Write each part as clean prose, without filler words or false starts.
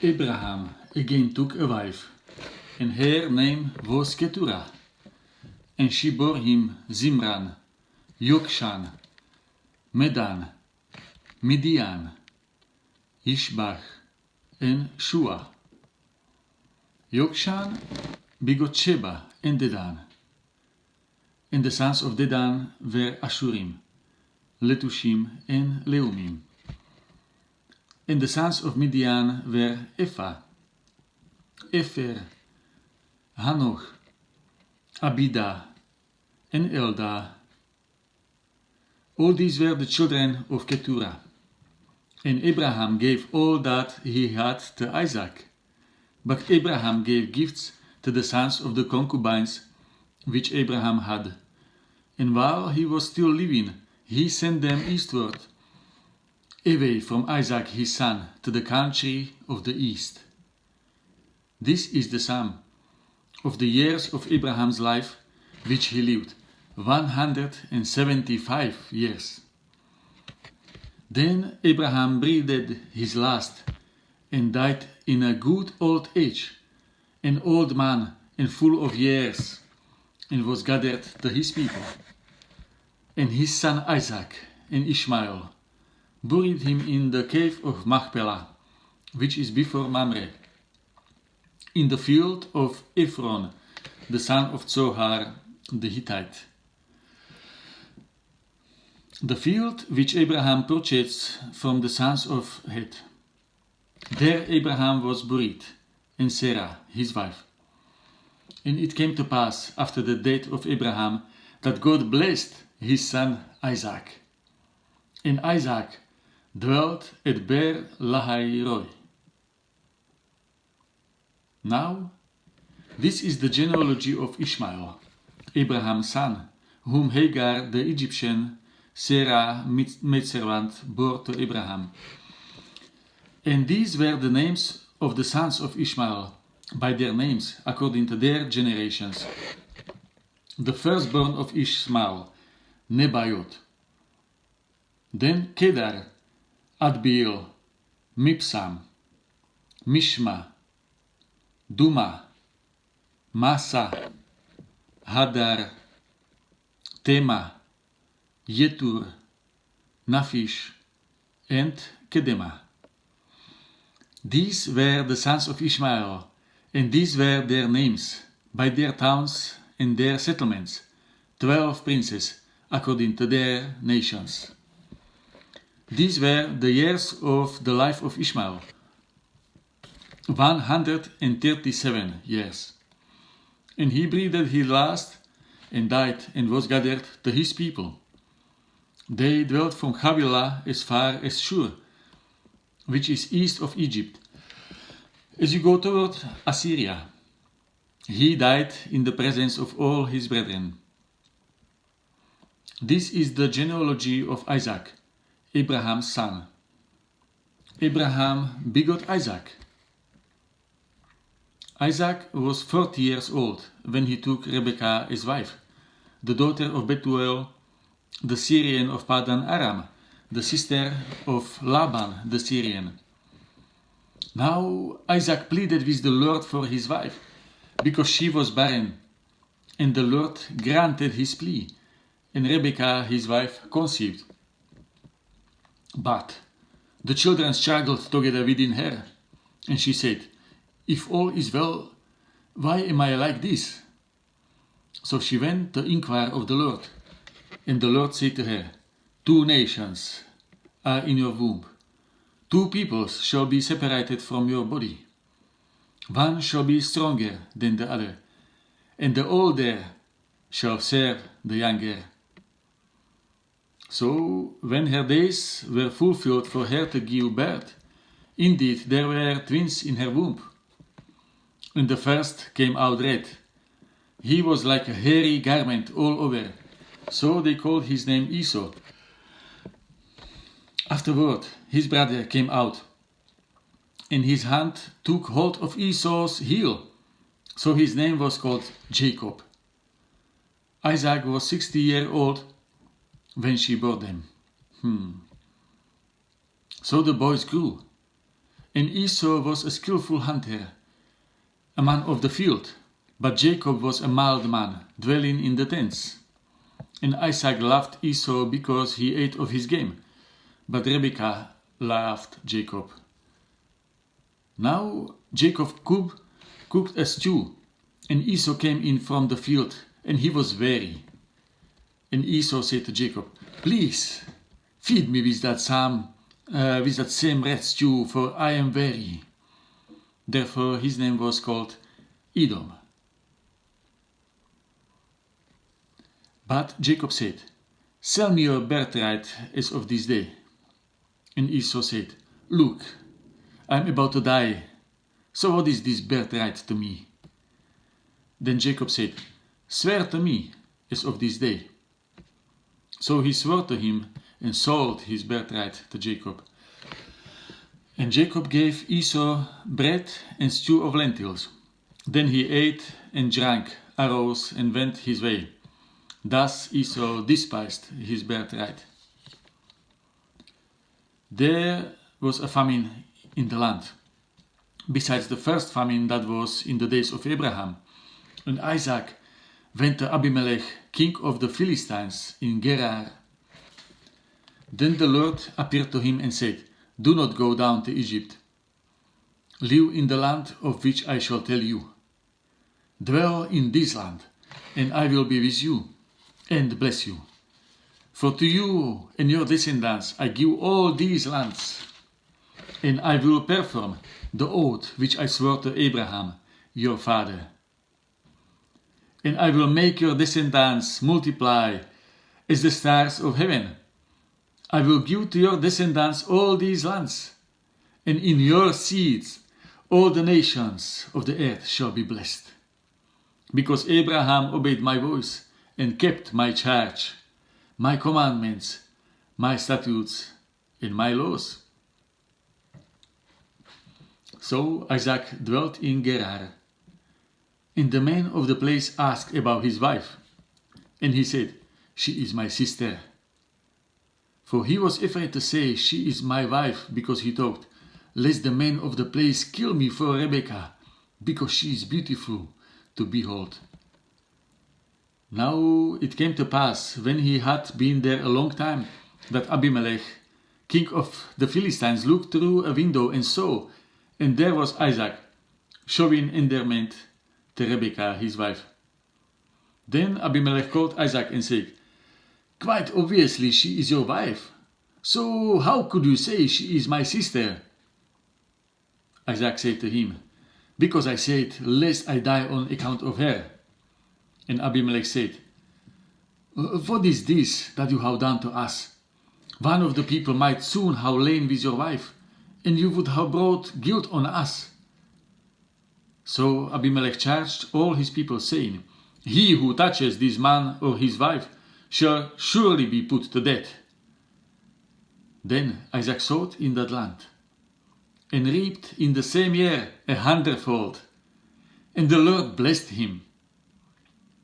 Abraham again took a wife, and her name was Keturah, and she bore him Zimran, Yokshan, Medan, Midian, Ishbak, and Shua. Yokshan begot Sheba and Dedan, and the sons of Dedan were Ashurim, Letushim, and Leumim. And the sons of Midian were Ephah, Epher, Hanoch, Abida, and Eldah. All these were the children of Keturah. And Abraham gave all that he had to Isaac. But Abraham gave gifts to the sons of the concubines which Abraham had. And while he was still living, he sent them eastward, away from Isaac his son, to the country of the east. This is the sum of the years of Abraham's life, which he lived, 175 years. Then Abraham breathed his last, and died in a good old age, an old man and full of years, and was gathered to his people. And his son Isaac and Ishmael buried him in the cave of Machpelah, which is before Mamre, in the field of Ephron, the son of Zohar the Hittite. The field which Abraham purchased from the sons of Heth. There Abraham was buried, and Sarah his wife. And it came to pass after the death of Abraham that God blessed his son Isaac. And Isaac dwelt at Ber Lahai Roi. Now, this is the genealogy of Ishmael, Abraham's son, whom Hagar the Egyptian, Sarah maidservant, bore to Abraham. And these were the names of the sons of Ishmael, by their names, according to their generations. The firstborn of Ishmael, Nebaioth. Then Kedar, Adbeel, Mibsam, Mishma, Duma, Massa, Hadar, Tema, Yetur, Naphish, and Kedema. These were the sons of Ishmael, and these were their names, by their towns and their settlements, 12 princes, according to their nations. These were the years of the life of Ishmael, 137 years. And he breathed his last, and died, and was gathered to his people. They dwelt from Havilah as far as Shur, which is east of Egypt, as you go toward Assyria. He died in the presence of all his brethren. This is the genealogy of Isaac, Abraham's son. Abraham begot Isaac. Isaac was 40 years old when he took Rebekah as wife, the daughter of Bethuel, the Syrian of Padan Aram, the sister of Laban the Syrian. Now Isaac pleaded with the Lord for his wife, because she was barren, and the Lord granted his plea, and Rebekah his wife conceived. But the children struggled together within her, and she said, "If all is well, why am I like this?" So she went to inquire of the Lord, and the Lord said to her, "2 nations are in your womb, 2 peoples shall be separated from your body. One shall be stronger than the other, and the older shall serve the younger." So, when her days were fulfilled for her to give birth, indeed there were twins in her womb. And the first came out red. He was like a hairy garment all over, so they called his name Esau. Afterward, his brother came out, and his hand took hold of Esau's heel, so his name was called Jacob. Isaac was 60 years old when she bore them. So the boys grew, and Esau was a skillful hunter, a man of the field, but Jacob was a mild man, dwelling in the tents. And Isaac loved Esau because he ate of his game, but Rebekah loved Jacob. Now Jacob cooked a stew, and Esau came in from the field, and he was weary. And Esau said to Jacob, "Please, feed me with that same red stew, for I am weary." Therefore his name was called Edom. But Jacob said, "Sell me your birthright as of this day." And Esau said, "Look, I am about to die, so what is this birthright to me?" Then Jacob said, "Swear to me as of this day." So he swore to him and sold his birthright to Jacob. And Jacob gave Esau bread and stew of lentils. Then he ate and drank, arose and went his way. Thus Esau despised his birthright. There was a famine in the land, besides the first famine that was in the days of Abraham. And Isaac went to Abimelech, king of the Philistines, in Gerar. Then the Lord appeared to him and said, "Do not go down to Egypt. Live in the land of which I shall tell you. Dwell in this land, and I will be with you, and bless you. For to you and your descendants I give all these lands, and I will perform the oath which I swore to Abraham, your father. And I will make your descendants multiply as the stars of heaven. I will give to your descendants all these lands, and in your seeds all the nations of the earth shall be blessed. Because Abraham obeyed my voice and kept my charge, my commandments, my statutes, and my laws." So Isaac dwelt in Gerar. And the man of the place asked about his wife. And he said, "She is my sister." For he was afraid to say, "She is my wife," because he thought, "Lest the man of the place kill me for Rebekah, because she is beautiful to behold." Now it came to pass, when he had been there a long time, that Abimelech, king of the Philistines, looked through a window and saw, and there was Isaac, showing endearment to Rebekah, his wife. Then Abimelech called Isaac and said, "Quite obviously she is your wife. So how could you say she is my sister?" Isaac said to him, "Because I said, lest I die on account of her." And Abimelech said, "What is this that you have done to us? One of the people might soon have lain with your wife, and you would have brought guilt on us." So Abimelech charged all his people, saying, "He who touches this man or his wife shall surely be put to death." Then Isaac sowed in that land, and reaped in the same year 100-fold, and the Lord blessed him.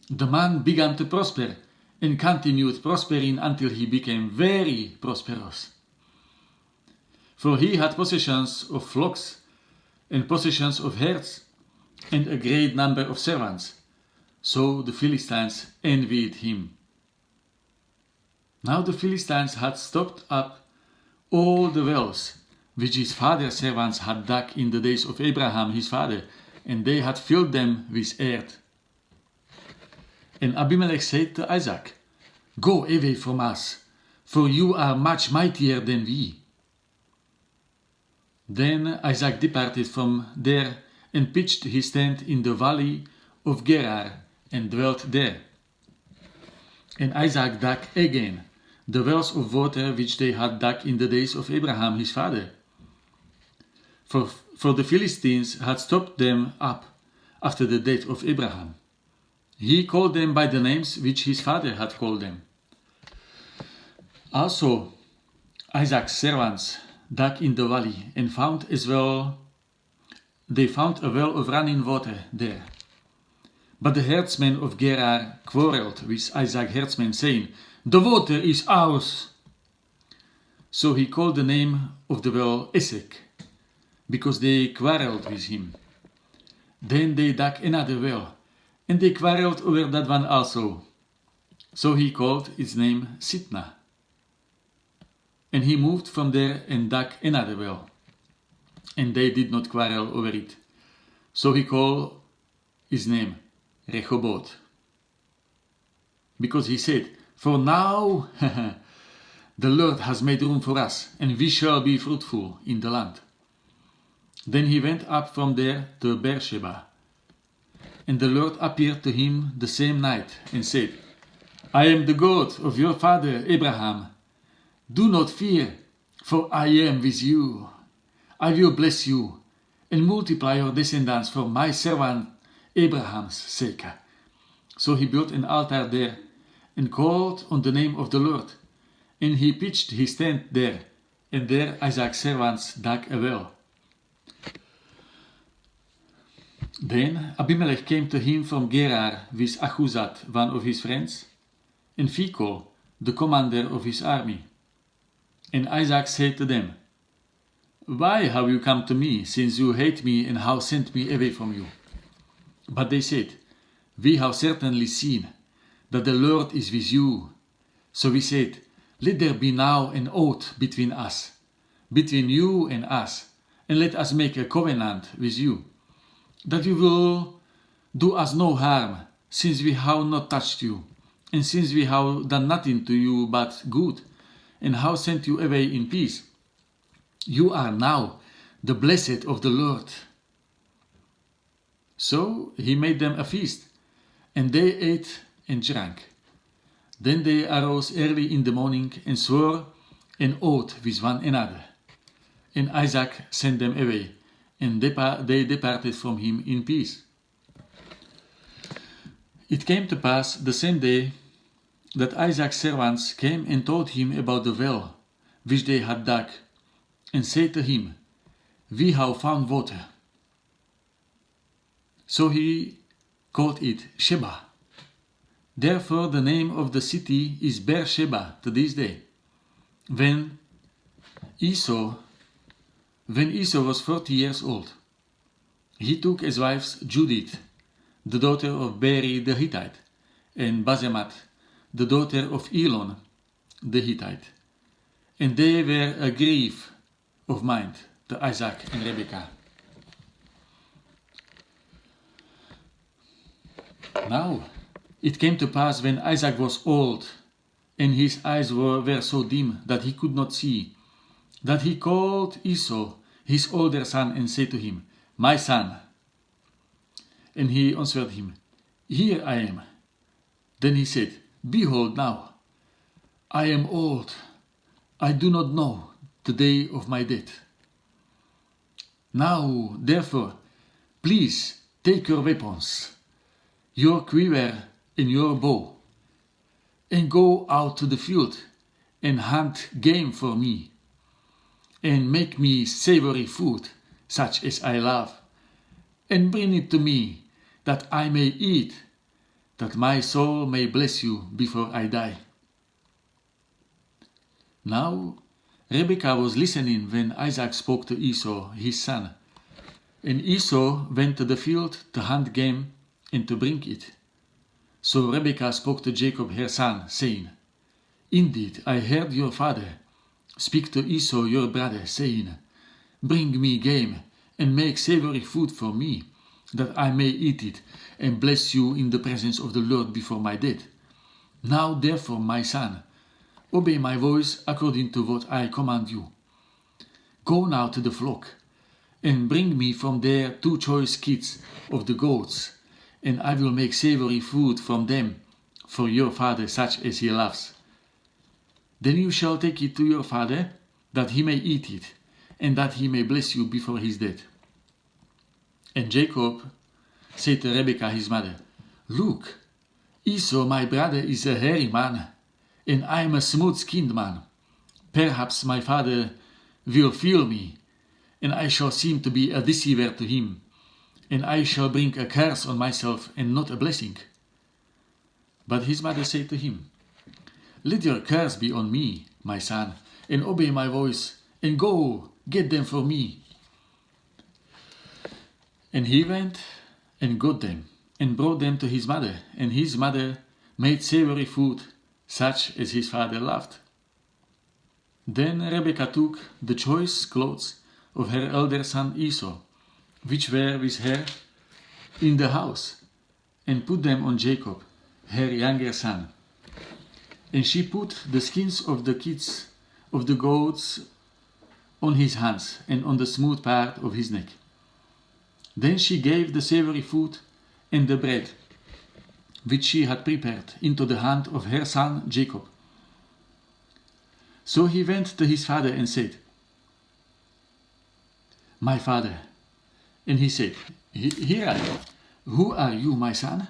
The man began to prosper, and continued prospering until he became very prosperous. For he had possessions of flocks, and possessions of herds, and a great number of servants. So the Philistines envied him. Now the Philistines had stopped up all the wells which his father's servants had dug in the days of Abraham his father, and they had filled them with earth. And Abimelech said to Isaac, "Go away from us, for you are much mightier than we." Then Isaac departed from there and pitched his tent in the valley of Gerar and dwelt there. And Isaac dug again the wells of water which they had dug in the days of Abraham his father. For the Philistines had stopped them up after the death of Abraham. He called them by the names which his father had called them. Also Isaac's servants dug in the valley and found a well of running water there. But the herdsmen of Gerar quarreled with Isaac's herdsmen, saying, "The water is ours." So he called the name of the well Esek, because they quarreled with him. Then they dug another well, and they quarreled over that one also. So he called its name Sitnah. And he moved from there and dug another well, and they did not quarrel over it. So he called his name Rehoboth. Because he said, "For now the Lord has made room for us, and we shall be fruitful in the land." Then he went up from there to Beersheba. And the Lord appeared to him the same night and said, "I am the God of your father Abraham. Do not fear, for I am with you. I will bless you and multiply your descendants for my servant Abraham's sake." So he built an altar there and called on the name of the Lord. And he pitched his tent there, and there Isaac's servants dug a well. Then Abimelech came to him from Gerar with Achuzat, one of his friends, and Phicol, the commander of his army. And Isaac said to them, "Why have you come to me, since you hate me and have sent me away from you?" But they said, "We have certainly seen that the Lord is with you." So we said, "Let there be now an oath between us, between you and us, and let us make a covenant with you, that you will do us no harm, since we have not touched you, and since we have done nothing to you but good, and have sent you away in peace. You are now the blessed of the Lord." So he made them a feast, and they ate and drank. Then they arose early in the morning and swore an oath with one another. And Isaac sent them away, and they departed from him in peace. It came to pass the same day that Isaac's servants came and told him about the well which they had dug, and said to him, "We have found water." So he called it Sheba. Therefore the name of the city is Beersheba to this day. When Esau was 40 years old, he took as wives Judith, the daughter of Beri the Hittite, and Basemat, the daughter of Elon the Hittite. And they were a grief of mind to Isaac and Rebekah. Now it came to pass, when Isaac was old, and his eyes were so dim that he could not see, that he called Esau, his older son, and said to him, "My son." And he answered him, "Here I am." Then he said, "Behold now, I am old, I do not know the day of my death. Now, therefore, please take your weapons, your quiver and your bow, and go out to the field and hunt game for me, and make me savory food, such as I love, and bring it to me, that I may eat, that my soul may bless you before I die." Now Rebekah was listening when Isaac spoke to Esau, his son. And Esau went to the field to hunt game and to bring it. So Rebekah spoke to Jacob her son, saying, "Indeed, I heard your father speak to Esau your brother, saying, 'Bring me game, and make savory food for me, that I may eat it, and bless you in the presence of the Lord before my death.' Now therefore, my son, obey my voice according to what I command you. Go now to the flock, and bring me from there 2 choice kids of the goats, and I will make savory food from them for your father, such as he loves. Then you shall take it to your father, that he may eat it, and that he may bless you before his death." And Jacob said to Rebekah his mother, "Look, Esau my brother is a hairy man, and I am a smooth-skinned man. Perhaps my father will feel me, and I shall seem to be a deceiver to him, and I shall bring a curse on myself and not a blessing." But his mother said to him, "Let your curse be on me, my son, and obey my voice, and go get them for me. And he went and got them, and brought them to his mother, and his mother made savory food, such as his father loved. Then Rebekah took the choice clothes of her elder son Esau, which were with her in the house, and put them on Jacob, her younger son. And she put the skins of the kids of the goats on his hands and on the smooth part of his neck. Then she gave the savory food and the bread, which she had prepared, into the hand of her son Jacob. So he went to his father and said, "My father." And he said, "Here I am. Who are you, my son?"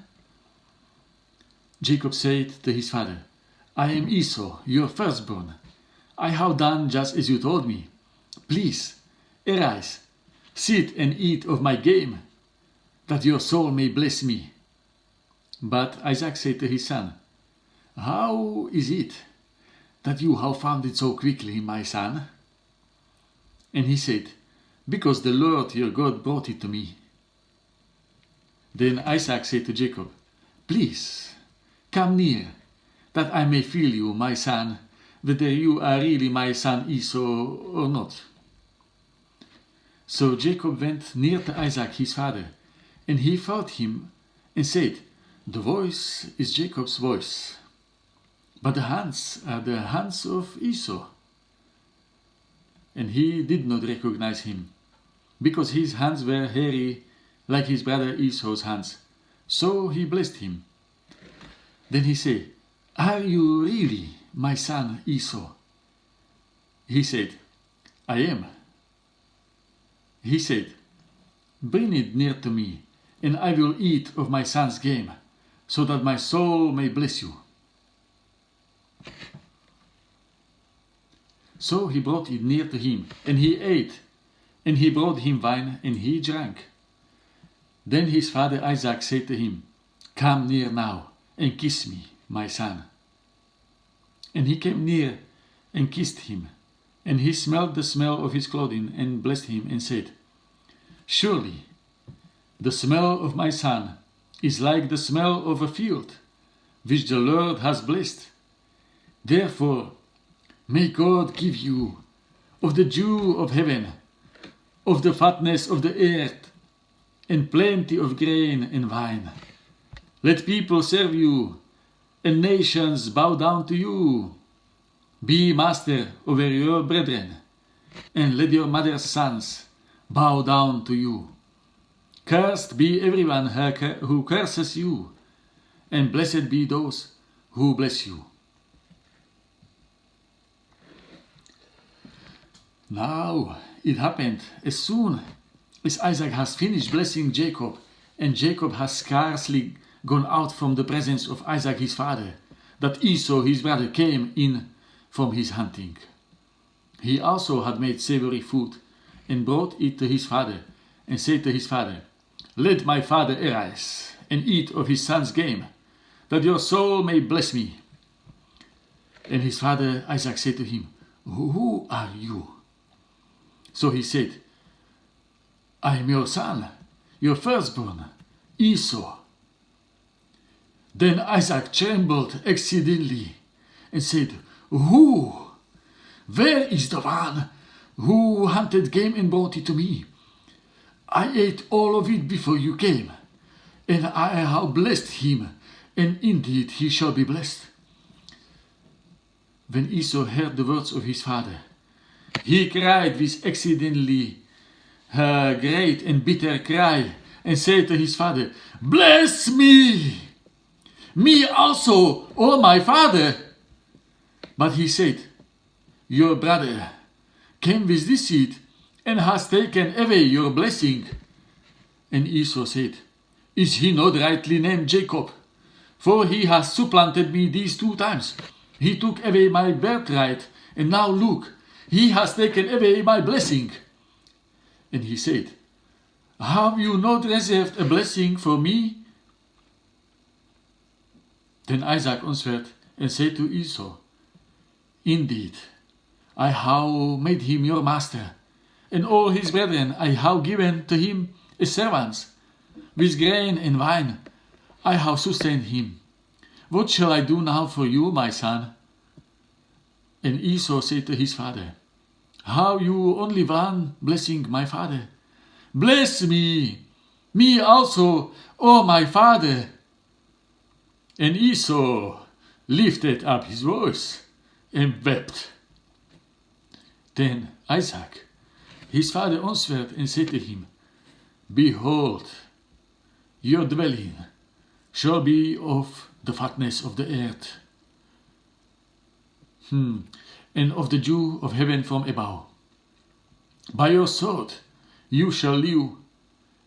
Jacob said to his father, "I am Esau, your firstborn. I have done just as you told me. Please, arise, sit and eat of my game, that your soul may bless me." But Isaac said to his son, "How is it that you have found it so quickly, my son?" And he said, "Because the Lord your God brought it to me." Then Isaac said to Jacob, "Please, come near, that I may feel you, my son, whether you are really my son Esau or not." So Jacob went near to Isaac his father, and he felt him and said, "The voice is Jacob's voice, but the hands are the hands of Esau." And he did not recognize him, because his hands were hairy like his brother Esau's hands. So he blessed him. Then he said, "Are you really my son Esau?" He said, "I am." He said, "Bring it near to me, and I will eat of my son's game, so that my soul may bless you." So he brought it near to him, and he ate, and he brought him wine, and he drank. Then his father Isaac said to him, "Come near now, and kiss me, my son." And he came near and kissed him, and he smelled the smell of his clothing, and blessed him, and said, "Surely the smell of my son is like the smell of a field, which the Lord has blessed. Therefore may God give you of the dew of heaven, of the fatness of the earth, and plenty of grain and wine. Let people serve you, and nations bow down to you. Be master over your brethren, and let your mother's sons bow down to you. Cursed be everyone who curses you, and blessed be those who bless you." Now it happened, as soon as Isaac has finished blessing Jacob, and Jacob has scarcely gone out from the presence of Isaac his father, that Esau his brother came in from his hunting. He also had made savory food, and brought it to his father, and said to his father, "Let my father arise, and eat of his son's game, that your soul may bless me." And his father Isaac said to him, "Who are you?" So he said, "I am your son, your firstborn, Esau." Then Isaac trembled exceedingly, and said, Where is the one who hunted game and brought it to me? I ate all of it before you came, and I have blessed him, and indeed he shall be blessed." When Esau heard the words of his father, he cried with exceedingly great and bitter cry, and said to his father, "Bless me, me also, O my father." But he said, "Your brother came with deceit, and has taken away your blessing." And Esau said, "Is he not rightly named Jacob? For he has supplanted me these 2 times. He took away my birthright, and now look, he has taken away my blessing." And he said, "Have you not reserved a blessing for me?" Then Isaac answered and said to Esau, "Indeed, I have made him your master, and all his brethren I have given to him his servants. With grain and wine I have sustained him. What shall I do now for you, my son? And Esau said to his father, Have you only one blessing, my father? Bless me also, O my father. And Esau lifted up his voice and wept. Then Isaac, his father, answered and said to him, Behold, your dwelling shall be of the fatness of the earth, and of the dew of heaven from above. By your sword you shall live,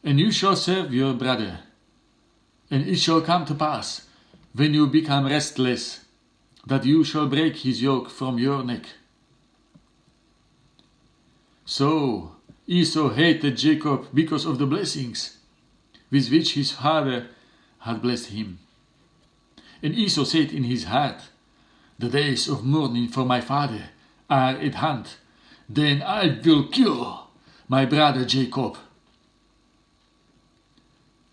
and you shall serve your brother. And it shall come to pass, when you become restless, that you shall break his yoke from your neck. So Esau hated Jacob because of the blessings with which his father had blessed him. And Esau said in his heart, The days of mourning for my father are at hand. Then I will kill my brother Jacob.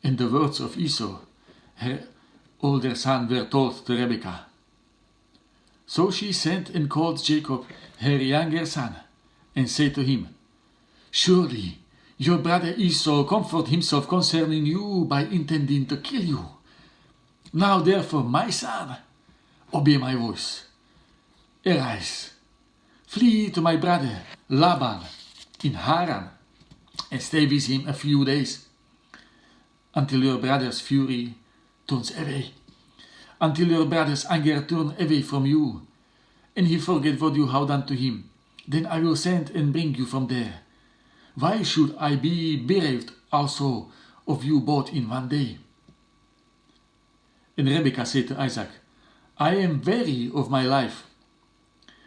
And the words of Esau, her older son, were told to Rebekah. So she sent and called Jacob, her younger son, and said to him, Surely your brother Esau comforted himself concerning you by intending to kill you. Now therefore, my son, obey my voice. Arise, flee to my brother Laban in Haran, and stay with him a few days, until your brother's fury turns away, until your brother's anger turns away from you, and he forget what you have done to him. Then I will send and bring you from there. Why should I be bereaved also of you both in one day? And Rebekah said to Isaac, I am weary of my life,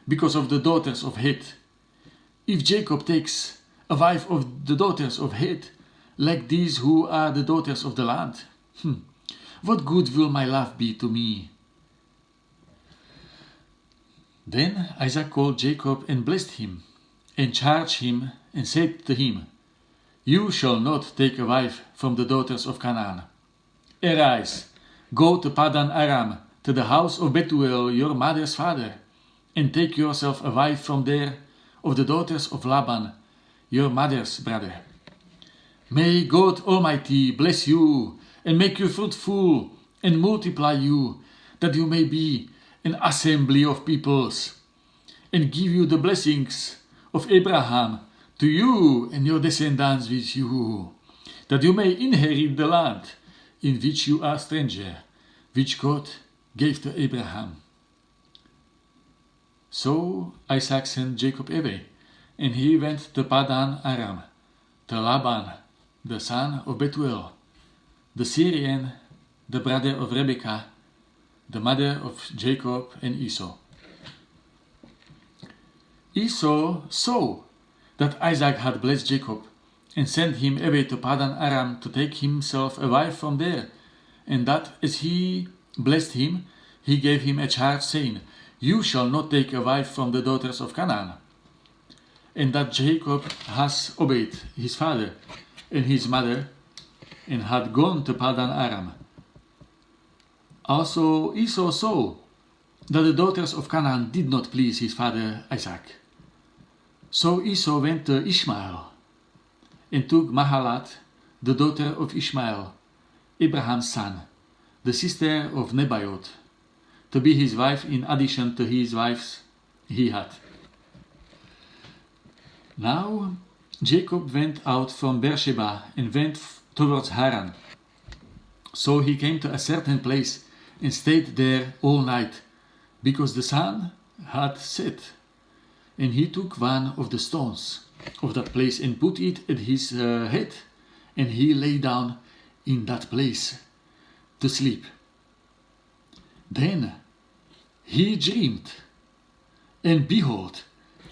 because of the daughters of Heth. If Jacob takes a wife of the daughters of Heth, like these who are the daughters of the land, what good will my love be to me? Then Isaac called Jacob and blessed him, and charged him, and said to him, You shall not take a wife from the daughters of Canaan. Arise, go to Padan Aram, to the house of Bethuel your mother's father, and take yourself a wife from there of the daughters of Laban, your mother's brother. May God Almighty bless you, and make you fruitful, and multiply you, that you may be an assembly of peoples, and give you the blessings of Abraham to you and your descendants with you, that you may inherit the land in which you are stranger, which God gave to Abraham. So Isaac sent Jacob away, and he went to Padan Aram, to Laban, the son of Bethuel, the Syrian, the brother of Rebekah, the mother of Jacob and Esau. Esau saw that Isaac had blessed Jacob, and sent him away to Padan Aram to take himself a wife from there, and that as he blessed him, he gave him a charge, saying, You shall not take a wife from the daughters of Canaan. And that Jacob has obeyed his father and his mother, and had gone to Padan Aram. Also Esau saw that the daughters of Canaan did not please his father Isaac. So Esau went to Ishmael, and took Mahalat, the daughter of Ishmael, Abraham's son, the sister of Nebaioth, to be his wife in addition to his wives he had. Now Jacob went out from Beersheba and went towards Haran. So he came to a certain place and stayed there all night, because the sun had set. And he took one of the stones of that place and put it at his head, and he lay down in that place to sleep. Then he dreamed, and behold,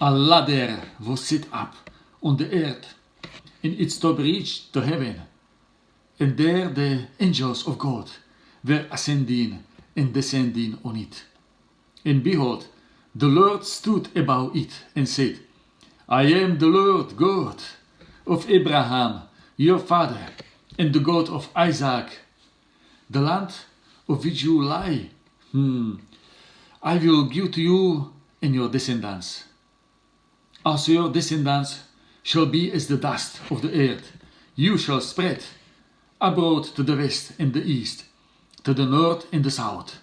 a ladder was set up on the earth, and its top reached to heaven, and there the angels of God were ascending and descending on it. And behold, the Lord stood above it and said, I am the Lord God of Abraham, your father, and the God of Isaac, the land of which you lie, I will give to you and your descendants. Also your descendants shall be as the dust of the earth. You shall spread abroad to the west and the east, to the north and the south.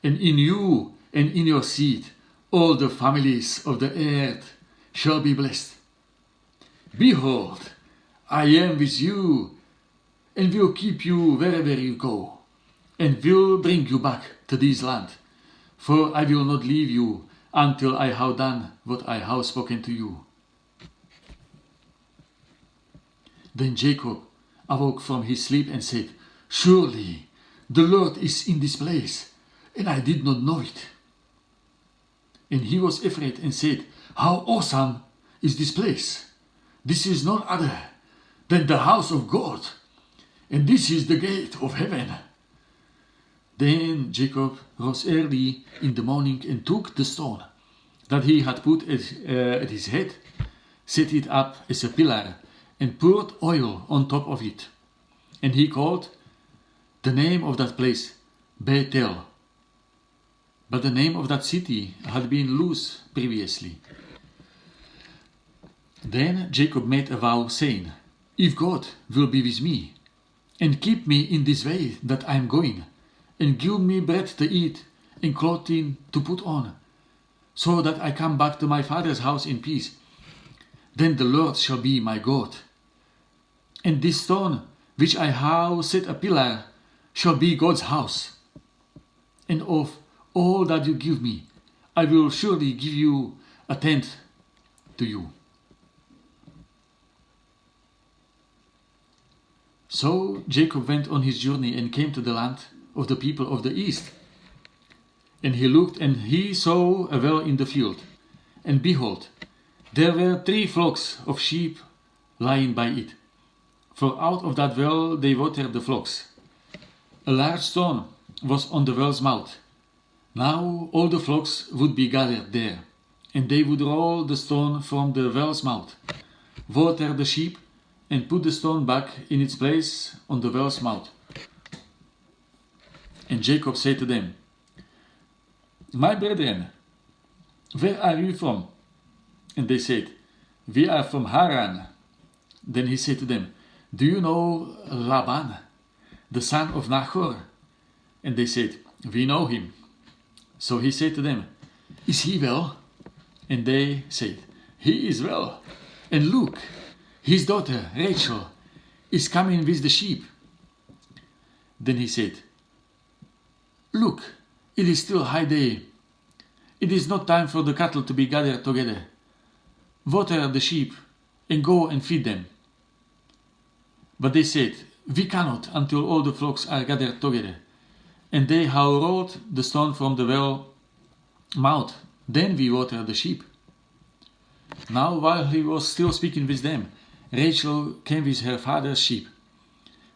And in you and in your seed all the families of the earth shall be blessed. Behold, I am with you, and will keep you wherever you go, and will bring you back to this land. For I will not leave you until I have done what I have spoken to you. Then Jacob awoke from his sleep and said, Surely the Lord is in this place, and I did not know it. And he was afraid and said, How awesome is this place! This is none other than the house of God, and this is the gate of heaven. Then Jacob rose early in the morning and took the stone that he had put at his head, set it up as a pillar, and poured oil on top of it. And he called the name of that place Bethel. But the name of that city had been Luz previously. Then Jacob made a vow, saying, If God will be with me, and keep me in this way that I am going, and give me bread to eat, and clothing to put on, so that I come back to my father's house in peace, then the Lord shall be my God. And this stone, which I have set a pillar, shall be God's house. And of all that you give me, I will surely give you a tenth to you. So Jacob went on his journey and came to the land of the people of the east. And he looked, and he saw a well in the field. And behold, there were 3 flocks of sheep lying by it. For out of that well they watered the flocks. A large stone was on the well's mouth. Now all the flocks would be gathered there, and they would roll the stone from the well's mouth, water the sheep, and put the stone back in its place on the well's mouth. And Jacob said to them, My brethren, where are you from? And they said, We are from Haran. Then he said to them, Do you know Laban, the son of Nahor? And they said, We know him. So he said to them, Is he well? And they said, He is well. And look, his daughter Rachel is coming with the sheep. Then he said, Look, it is still high day. It is not time for the cattle to be gathered together. Water the sheep and go and feed them. But they said, We cannot until all the flocks are gathered together. And they have rolled the stone from the well mouth. Then we water the sheep. Now while he was still speaking with them, Rachel came with her father's sheep,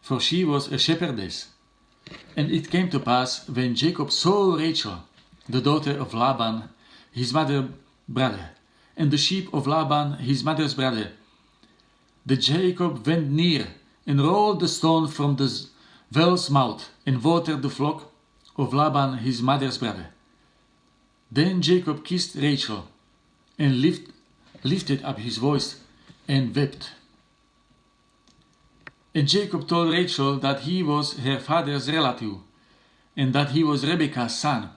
for she was a shepherdess. And it came to pass, when Jacob saw Rachel, the daughter of Laban, his mother's brother, and the sheep of Laban, his mother's brother, that Jacob went near and rolled the stone from the well's mouth and watered the flock of Laban, his mother's brother. Then Jacob kissed Rachel and lifted up his voice and wept. And Jacob told Rachel that he was her father's relative, and that he was Rebekah's son.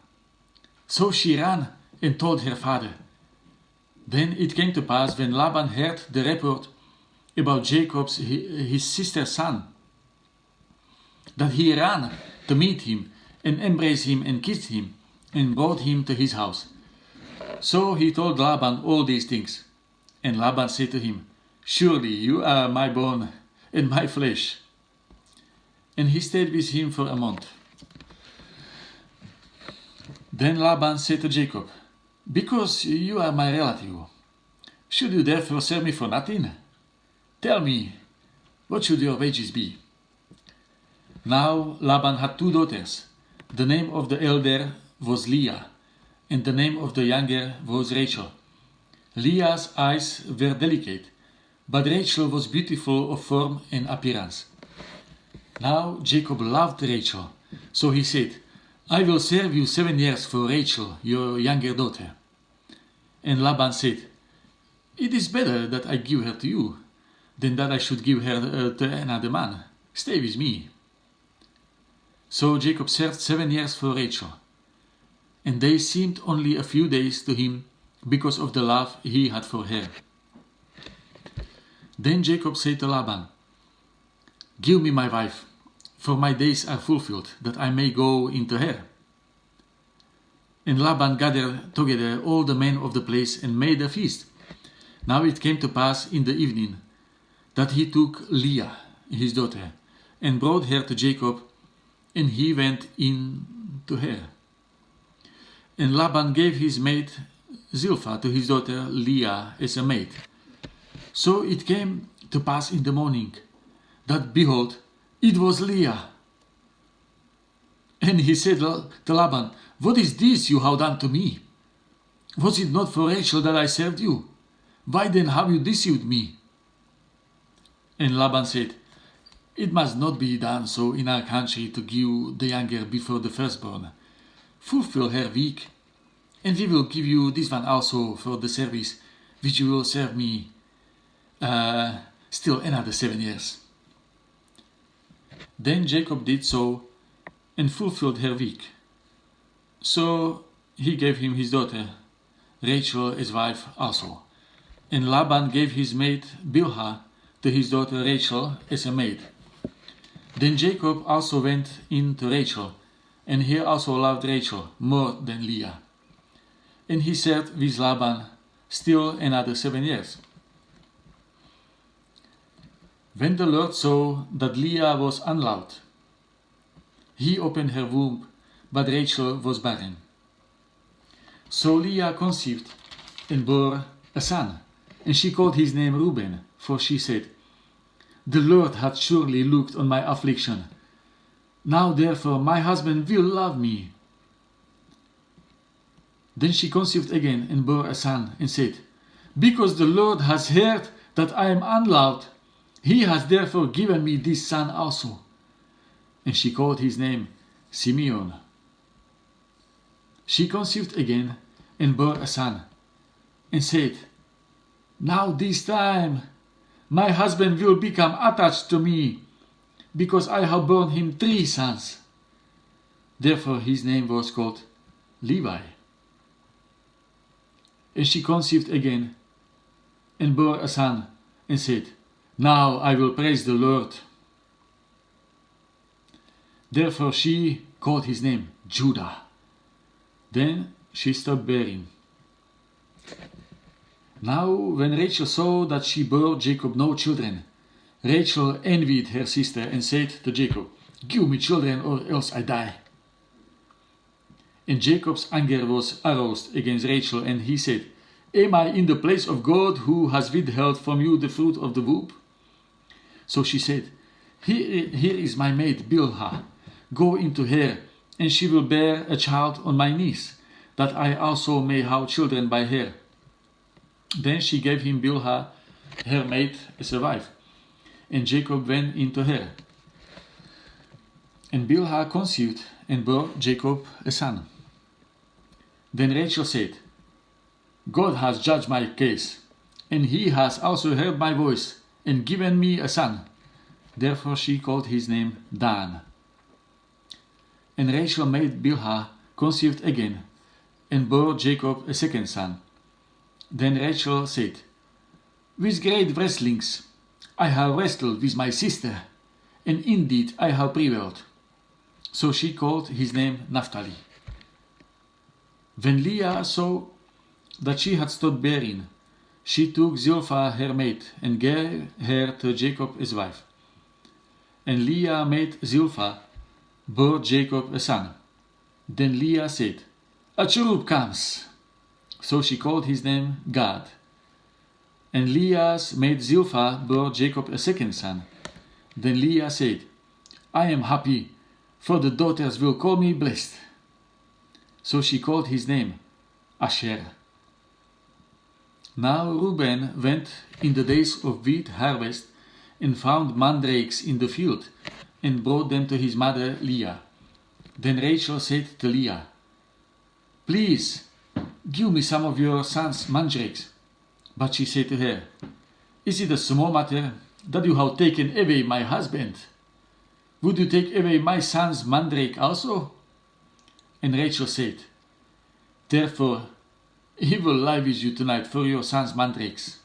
So she ran and told her father. Then it came to pass, when Laban heard the report about Jacob's his sister's son, that he ran to meet him and embraced him and kissed him and brought him to his house. So he told Laban all these things. And Laban said to him, Surely you are my bone and my flesh. And he stayed with him for a month. Then Laban said to Jacob, Because you are my relative, should you therefore sell me for nothing? Tell me, what should your wages be? Now Laban had 2 daughters. The name of the elder was Leah, and the name of the younger was Rachel. Leah's eyes were delicate, but Rachel was beautiful of form and appearance. Now Jacob loved Rachel, so he said, I will serve you 7 years for Rachel, your younger daughter. And Laban said, It is better that I give her to you, than that I should give her to another man. Stay with me. So Jacob served 7 years for Rachel, and they seemed only a few days to him because of the love he had for her. Then Jacob said to Laban, Give me my wife, for my days are fulfilled, that I may go into her. And Laban gathered together all the men of the place and made a feast. Now it came to pass in the evening that he took Leah, his daughter, and brought her to Jacob, and he went in to her. And Laban gave his maid Zilpah to his daughter Leah as a maid. So it came to pass in the morning that, behold, it was Leah. And he said to Laban, What is this you have done to me? Was it not for Rachel that I served you? Why then have you deceived me? And Laban said, It must not be done so in our country to give the younger before the firstborn. Fulfill her week, and we will give you this one also for the service which you will serve me still another 7 years. Then Jacob did so and fulfilled her week. So he gave him his daughter Rachel as wife also. And Laban gave his maid Bilhah to his daughter Rachel as a maid. Then Jacob also went in to Rachel, and he also loved Rachel more than Leah. And he served with Laban still another 7 years. When the Lord saw that Leah was unloved, he opened her womb, but Rachel was barren. So Leah conceived and bore a son, and she called his name Reuben, for she said, The Lord hath surely looked on my affliction. Now therefore my husband will love me. Then she conceived again and bore a son, and said, Because the Lord has heard that I am unloved, he has therefore given me this son also. And she called his name Simeon. She conceived again and bore a son, and said, Now this time my husband will become attached to me, because I have borne him 3 sons. Therefore his name was called Levi. And she conceived again and bore a son, and said, Now I will praise the Lord. Therefore she called his name Judah. Then she stopped bearing. Now when Rachel saw that she bore Jacob no children, Rachel envied her sister and said to Jacob, Give me children, or else I die. And Jacob's anger was aroused against Rachel, and he said, Am I in the place of God, who has withheld from you the fruit of the womb? So she said, Here is my maid Bilhah. Go into her, and she will bear a child on my knees, that I also may have children by her. Then she gave him Bilhah, her maid, as a wife, and Jacob went into her. And Bilhah conceived and bore Jacob a son. Then Rachel said, God has judged my case, and he has also heard my voice, and given me a son. Therefore she called his name Dan. And Rachel made Bilhah conceived again, and bore Jacob a second son. Then Rachel said, With great wrestlings I have wrestled with my sister, and indeed I have prevailed. So she called his name Naphtali. When Leah saw that she had stopped bearing, she took Zilpah her maid, and gave her to Jacob as wife. And Leah made Zilpah bore Jacob a son. Then Leah said, A cherub comes. So she called his name Gad. And Leah's maid Zilpah bore Jacob a second son. Then Leah said, I am happy, for the daughters will call me blessed. So she called his name Asher. Now Reuben went in the days of wheat harvest and found mandrakes in the field and brought them to his mother Leah. Then Rachel said to Leah, "Please, give me some of your son's mandrakes." But she said to her, "Is it a small matter that you have taken away my husband? Would you take away my son's mandrake also?" And Rachel said, "Therefore, he will lie with you tonight for your son's mandrakes."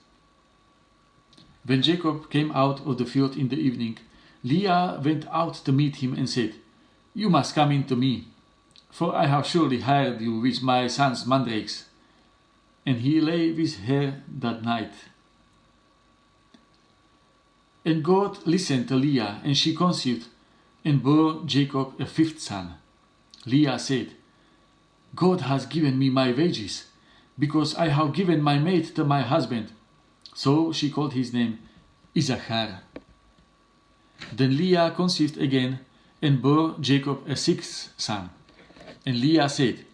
When Jacob came out of the field in the evening, Leah went out to meet him and said, "You must come in to me, for I have surely hired you with my son's mandrakes." And he lay with her that night. And God listened to Leah, and she conceived and bore Jacob a fifth son. Leah said, "God has given me my wages, because I have given my mate to my husband." So she called his name Issachar. Then Leah conceived again and bore Jacob a sixth son. And Leah said,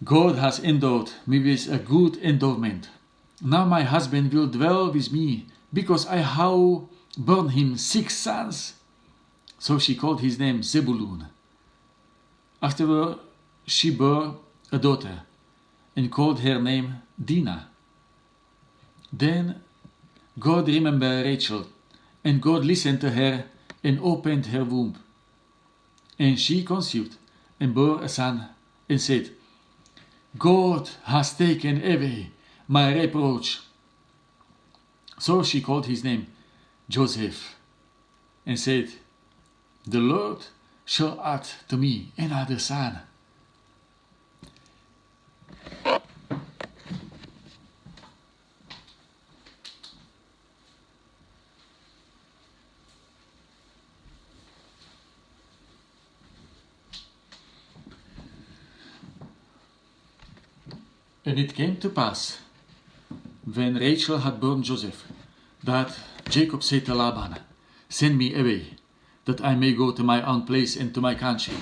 "God has endowed me with a good endowment. Now my husband will dwell with me, because I have borne him 6 sons. So she called his name Zebulun. Afterward she bore a daughter, and called her name Dinah. Then God remembered Rachel, and God listened to her and opened her womb. And she conceived and bore a son, and said, "God has taken away my reproach." So she called his name Joseph, and said, "The Lord shall add to me another son." And it came to pass, when Rachel had borne Joseph, that Jacob said to Laban, "Send me away, that I may go to my own place and to my country.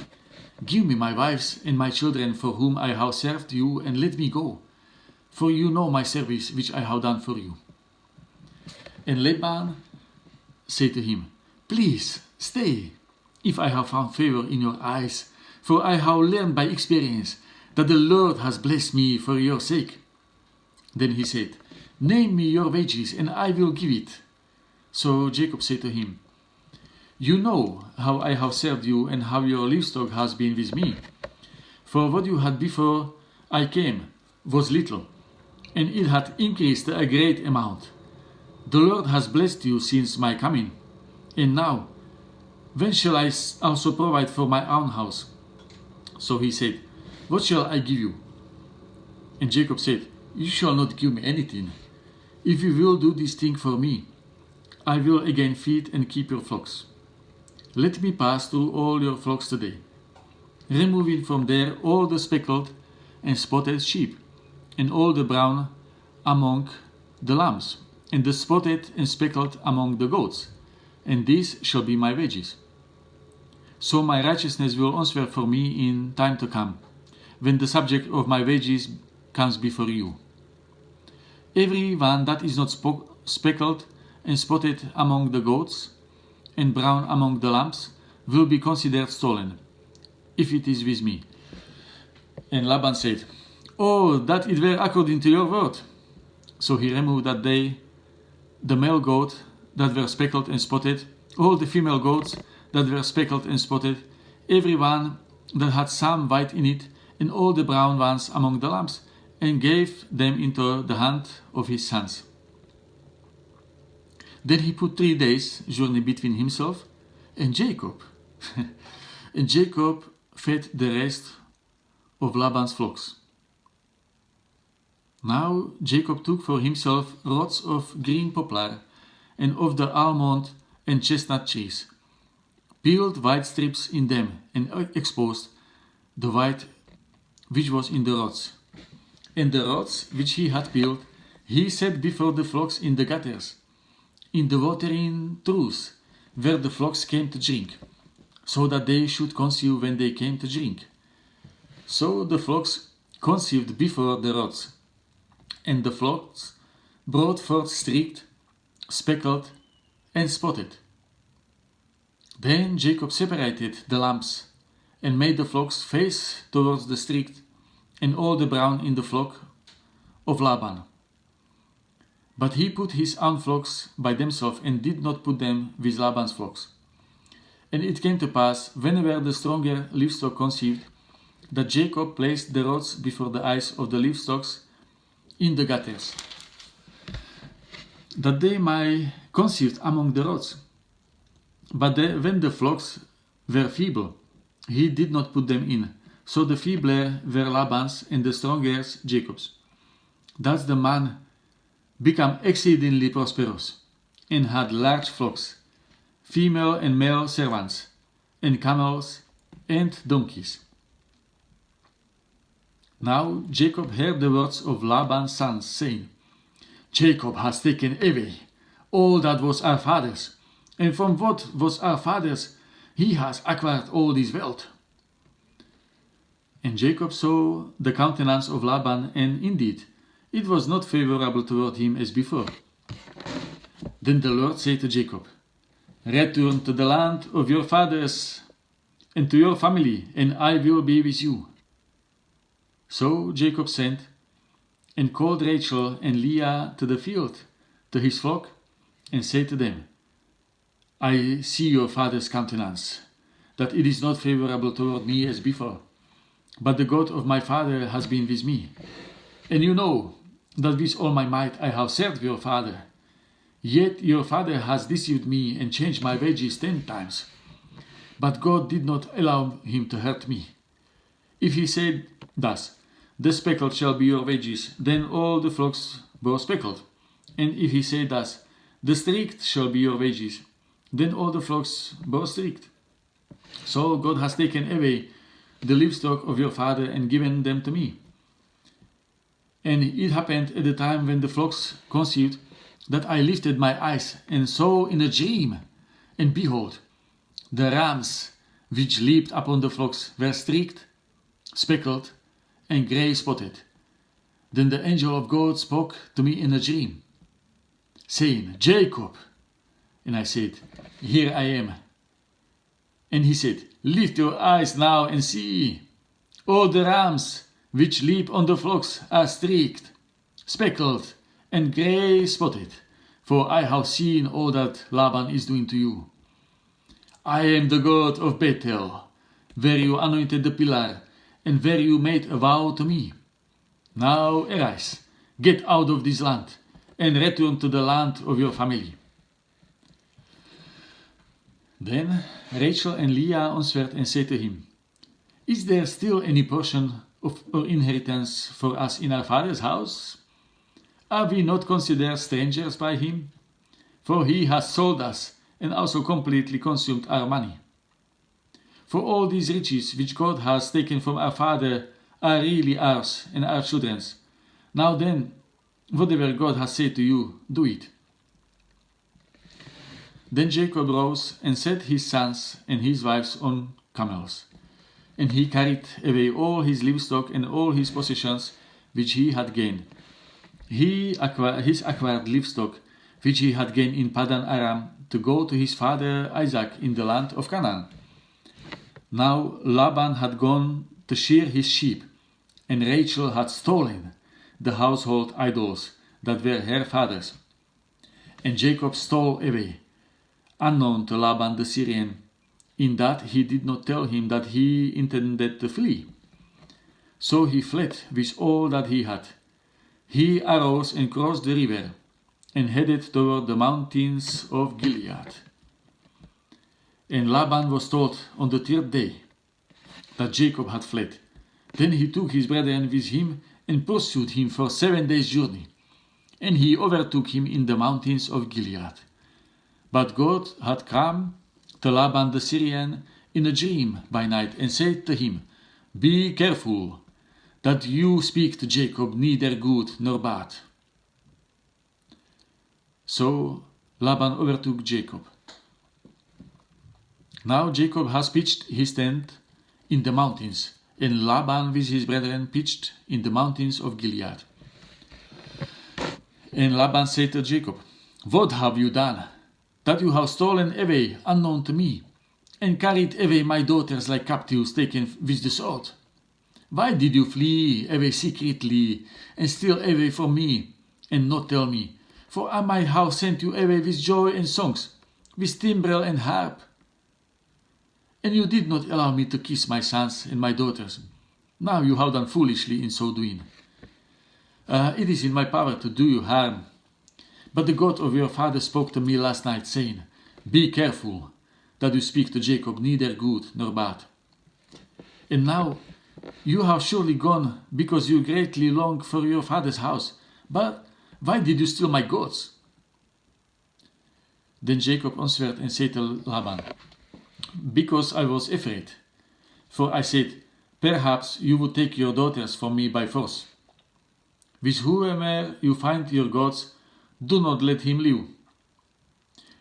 Give me my wives and my children for whom I have served you, and let me go, for you know my service which I have done for you." And Laban said to him, "Please stay, if I have found favor in your eyes, for I have learned by experience that the Lord has blessed me for your sake." Then he said, "Name me your wages, and I will give it." So Jacob said to him, "You know how I have served you, and how your livestock has been with me. For what you had before I came was little, and it had increased to a great amount. The Lord has blessed you since my coming. And now, when shall I also provide for my own house?" So he said, "What shall I give you?" And Jacob said, "You shall not give me anything. If you will do this thing for me, I will again feed and keep your flocks. Let me pass through all your flocks today, removing from there all the speckled and spotted sheep, and all the brown among the lambs, and the spotted and speckled among the goats, and these shall be my wages. So my righteousness will answer for me in time to come, when the subject of my wages comes before you. Every one that is not speckled and spotted among the goats, and brown among the lambs, will be considered stolen, if it is with me." And Laban said, "Oh, that it were according to your word." So he removed that day the male goat that were speckled and spotted, all the female goats that were speckled and spotted, every one that had some white in it, and all the brown ones among the lambs, and gave them into the hand of his sons. Then he put 3 days' journey between himself and Jacob. And Jacob fed the rest of Laban's flocks. Now Jacob took for himself rods of green poplar, and of the almond and chestnut trees, peeled white strips in them, and exposed the white which was in the rods. And the rods which he had peeled, he set before the flocks in the gutters, in the watering troughs, where the flocks came to drink, so that they should conceive when they came to drink. So the flocks conceived before the rods. and the flocks brought forth streaked, speckled, and spotted. Then Jacob separated the lambs, and made the flocks face towards the streaked, and all the brown in the flock of Laban. But he put his own flocks by themselves, and did not put them with Laban's flocks. And it came to pass, whenever the stronger livestock conceived, that Jacob placed the rods before the eyes of the livestock in the gutters, that they might conceive among the rods. But when the flocks were feeble, he did not put them in. So the feebler were Laban's, and the stronger Jacob's. Thus the man became exceedingly prosperous, and had large flocks, female and male servants, and camels and donkeys. Now Jacob heard the words of Laban's sons, saying, Jacob has taken away all that was our father's, and from what was our father's he has acquired all this wealth. And Jacob saw the countenance of Laban, and indeed it was not favorable toward him as before. Then the Lord said to Jacob, Return to the land of your fathers and to your family, and I will be with you. So Jacob sent and called Rachel and Leah to the field, to his flock, and said to them, I see your father's countenance, that it is not favorable toward me as before, but the God of my father has been with me. And you know that with all my might I have served your father. Yet your father has deceived me and changed my wages 10 times. But God did not allow him to hurt me. If he said thus, the speckled shall be your wages, then all the flocks bore speckled. And if he said thus, the streaked shall be your wages, then all the flocks bore streaked. So God has taken away the livestock of your father and given them to me. And it happened at the time when the flocks conceived, that I lifted my eyes and saw in a dream, and behold, the rams which leaped upon the flocks were streaked, speckled, and grey spotted. Then the angel of God spoke to me in a dream, saying, Jacob. And I said, Here I am. And he said, Lift your eyes now and see. All the rams which leap on the flocks are streaked, speckled, and grey spotted, for I have seen all that Laban is doing to you. I am the God of Bethel, where you anointed the pillar, and where you made a vow to me. Now arise, get out of this land, and return to the land of your family. Then Rachel and Leah answered and said to him, Is there still any portion of our inheritance for us in our father's house? Are we not considered strangers by him? For he has sold us and also completely consumed our money. For all these riches which God has taken from our father are really ours and our children's. Now then, whatever God has said to you, do it. Then Jacob rose and set his sons and his wives on camels, and he carried away all his livestock and all his possessions which he had gained. His acquired livestock which he had gained in Padan Aram, to go to his father Isaac in the land of Canaan. Now Laban had gone to shear his sheep, and Rachel had stolen the household idols that were her father's. And Jacob stole away, unknown to Laban the Syrian, in that he did not tell him that he intended to flee. So he fled with all that he had. He arose and crossed the river, and headed toward the mountains of Gilead. And Laban was told on the 3rd day that Jacob had fled. Then he took his brethren with him and pursued him for 7 days' journey, and he overtook him in the mountains of Gilead. But God had come to Laban the Syrian in a dream by night, and said to him, Be careful that you speak to Jacob neither good nor bad. So Laban overtook Jacob. Now Jacob has pitched his tent in the mountains, and Laban with his brethren pitched in the mountains of Gilead. And Laban said to Jacob, What have you done, that you have stolen away unknown to me, and carried away my daughters like captives taken with the sword? Why did you flee away secretly, and steal away from me, and not tell me? For I might have sent you away with joy and songs, with timbrel and harp. And you did not allow me to kiss my sons and my daughters. Now you have done foolishly in so doing. It is in my power to do you harm. But the God of your father spoke to me last night, saying, Be careful that you speak to Jacob neither good nor bad. And now you have surely gone because you greatly long for your father's house. But why did you steal my goats? Then Jacob answered and said to Laban, Because I was afraid. For I said, Perhaps you would take your daughters from me by force. With whomever you find your gods, do not let him live.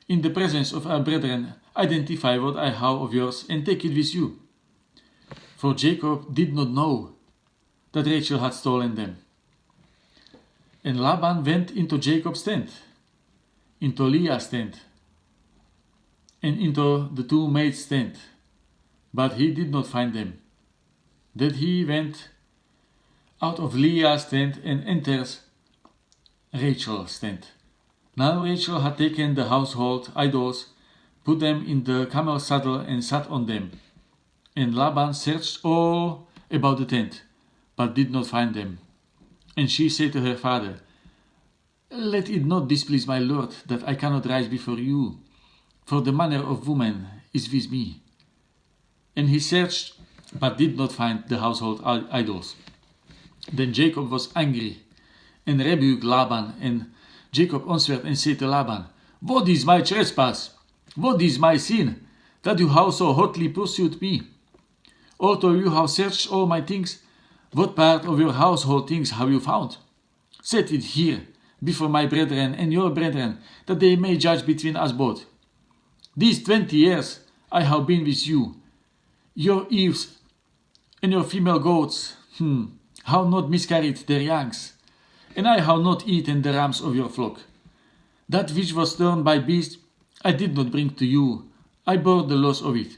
In the presence of our brethren, identify what I have of yours and take it with you. For Jacob did not know that Rachel had stolen them. And Laban went into Jacob's tent, into Leah's tent, and into the two maids' tent, but he did not find them. Then he went out of Leah's tent and enters Rachel's tent. Now Rachel had taken the household idols, put them in the camel's saddle and sat on them. And Laban searched all about the tent, but did not find them. And she said to her father, Let it not displease my lord that I cannot rise before you, for the manner of woman is with me. And he searched, but did not find the household idols. Then Jacob was angry and rebuked Laban, and Jacob answered and said to Laban, What is my trespass? What is my sin, that you have so hotly pursued me? Although you have searched all my things, what part of your household things have you found? Set it here before my brethren and your brethren, that they may judge between us both. These 20 years I have been with you. Your ewes and your female goats have not miscarried their youngs, and I have not eaten the rams of your flock. That which was torn by beast I did not bring to you, I bore the loss of it.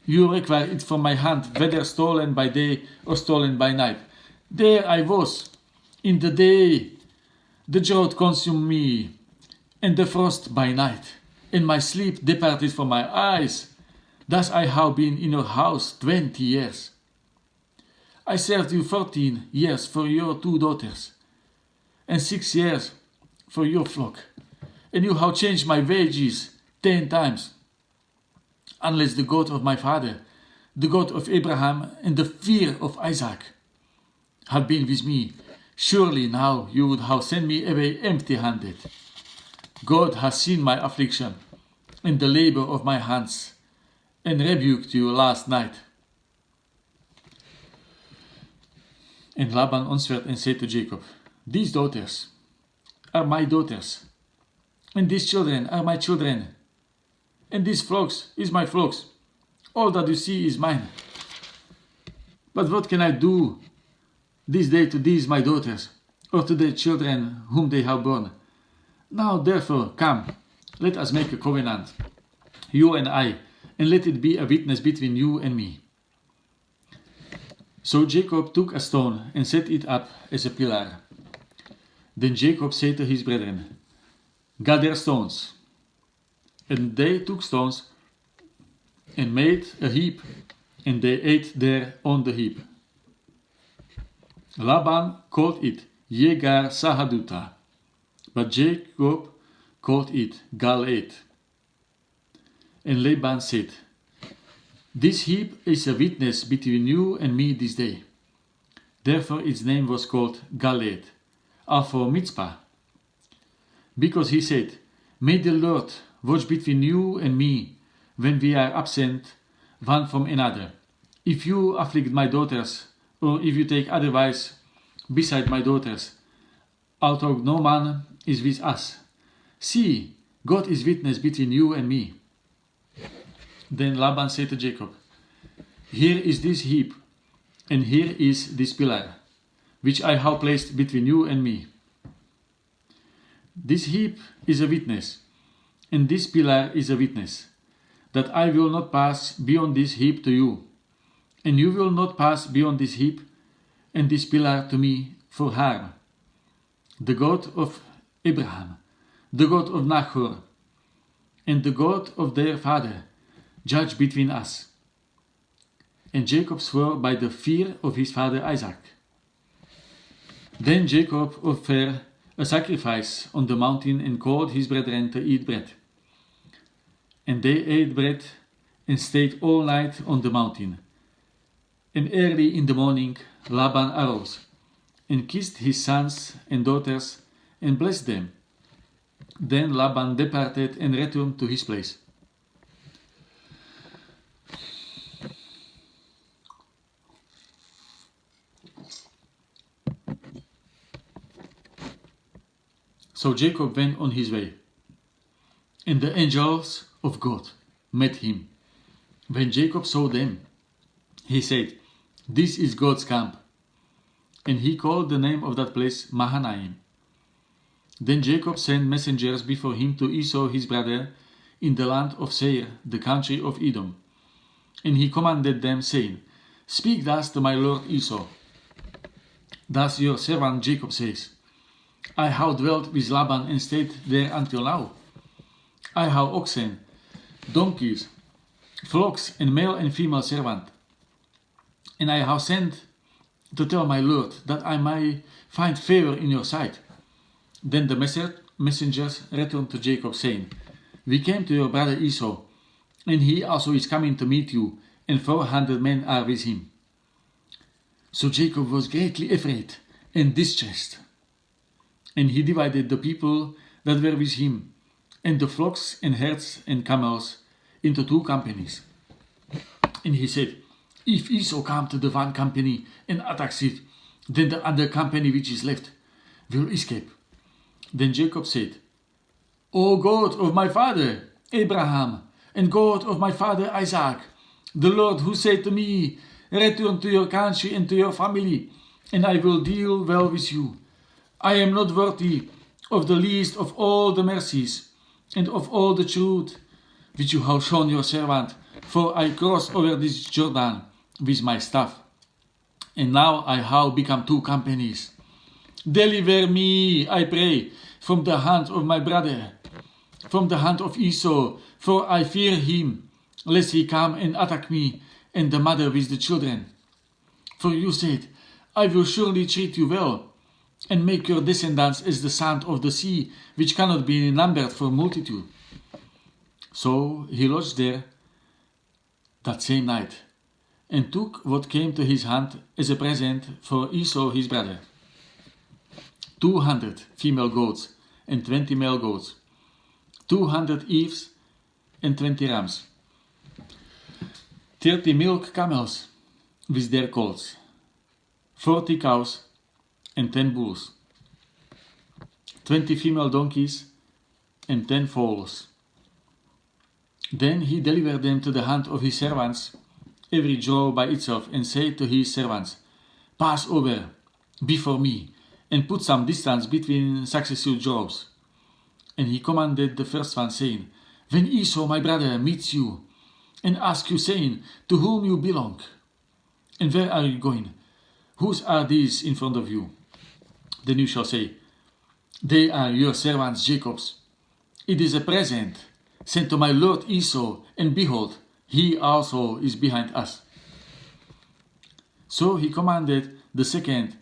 You require it from my hand, whether stolen by day or stolen by night. There I was, in the day the drought consumed me, and the frost by night, and my sleep departed from my eyes. Thus I have been in your house 20 years. I served you 14 years for your 2 daughters, and 6 years for your flock, and you have changed my wages 10 times. Unless the God of my father, the God of Abraham, and the fear of Isaac had been with me, surely now you would have sent me away empty-handed. God has seen my affliction and the labor of my hands, and rebuked you last night. And Laban answered and said to Jacob, These daughters are my daughters, and these children are my children, and these flocks is my flocks. All that you see is mine. But what can I do this day to these my daughters, or to their children whom they have borne? Now therefore come, let us make a covenant, you and I, and let it be a witness between you and me. So Jacob took a stone and set it up as a pillar. Then Jacob said to his brethren, Gather stones. And they took stones and made a heap, and they ate there on the heap. Laban called it Yegar Sahaduta, but Jacob called it Galeed. And Laban said, This heap is a witness between you and me this day. Therefore its name was called Galeed, for Mitzpah. Because he said, May the Lord watch between you and me when we are absent one from another. If you afflict my daughters, or if you take otherwise beside my daughters, although no man is with us. See, God is witness between you and me. Then Laban said to Jacob, Here is this heap, and here is this pillar, which I have placed between you and me. This heap is a witness, and this pillar is a witness, that I will not pass beyond this heap to you, and you will not pass beyond this heap and this pillar to me for harm. The God of Abraham, the God of Nahor, and the God of their father, judge between us. And Jacob swore by the fear of his father Isaac. Then Jacob offered a sacrifice on the mountain and called his brethren to eat bread. And they ate bread and stayed all night on the mountain. And early in the morning Laban arose and kissed his sons and daughters and blessed them. Then Laban departed and returned to his place. So Jacob went on his way, and the angels of God met him. When Jacob saw them, he said, "This is God's camp." And he called the name of that place Mahanaim. Then Jacob sent messengers before him to Esau his brother in the land of Seir, the country of Edom. And he commanded them, saying, "Speak thus to my lord Esau. Thus your servant Jacob says, I have dwelt with Laban and stayed there until now. I have oxen, donkeys, flocks, and male and female servant. And I have sent to tell my lord that I may find favor in your sight." Then the messengers returned to Jacob, saying, "We came to your brother Esau, and he also is coming to meet you, and 400 men are with him." So Jacob was greatly afraid and distressed. And he divided the people that were with him, and the flocks and herds and camels, into 2 companies. And he said, "If Esau come to the one company and attacks it, then the other company which is left will escape." Then Jacob said, "O God of my father Abraham, and God of my father Isaac, the Lord who said to me, Return to your country and to your family, and I will deal well with you. I am not worthy of the least of all the mercies and of all the truth which you have shown your servant, for I crossed over this Jordan with my staff, and now I have become 2 companies. Deliver me, I pray, from the hand of my brother, from the hand of Esau, for I fear him, lest he come and attack me and the mother with the children. For you said, I will surely treat you well, and make your descendants as the sand of the sea, which cannot be numbered for multitude." So he lodged there that same night, and took what came to his hand as a present for Esau his brother: 200 female goats and 20 male goats, 200 ewes and 20 rams, 30 milk camels with their colts, 40 cows and 10 bulls, 20 female donkeys and 10 foals. Then he delivered them to the hand of his servants, every drove by itself, and said to his servants, "Pass over before me, and put some distance between successive droves." And he commanded the first one, saying, "When Esau my brother meets you, and asks you, saying, To whom you belong, and where are you going? Whose are these in front of you? Then you shall say, They are your servants Jacob's. It is a present sent to my lord Esau, and behold, he also is behind us." So he commanded the second,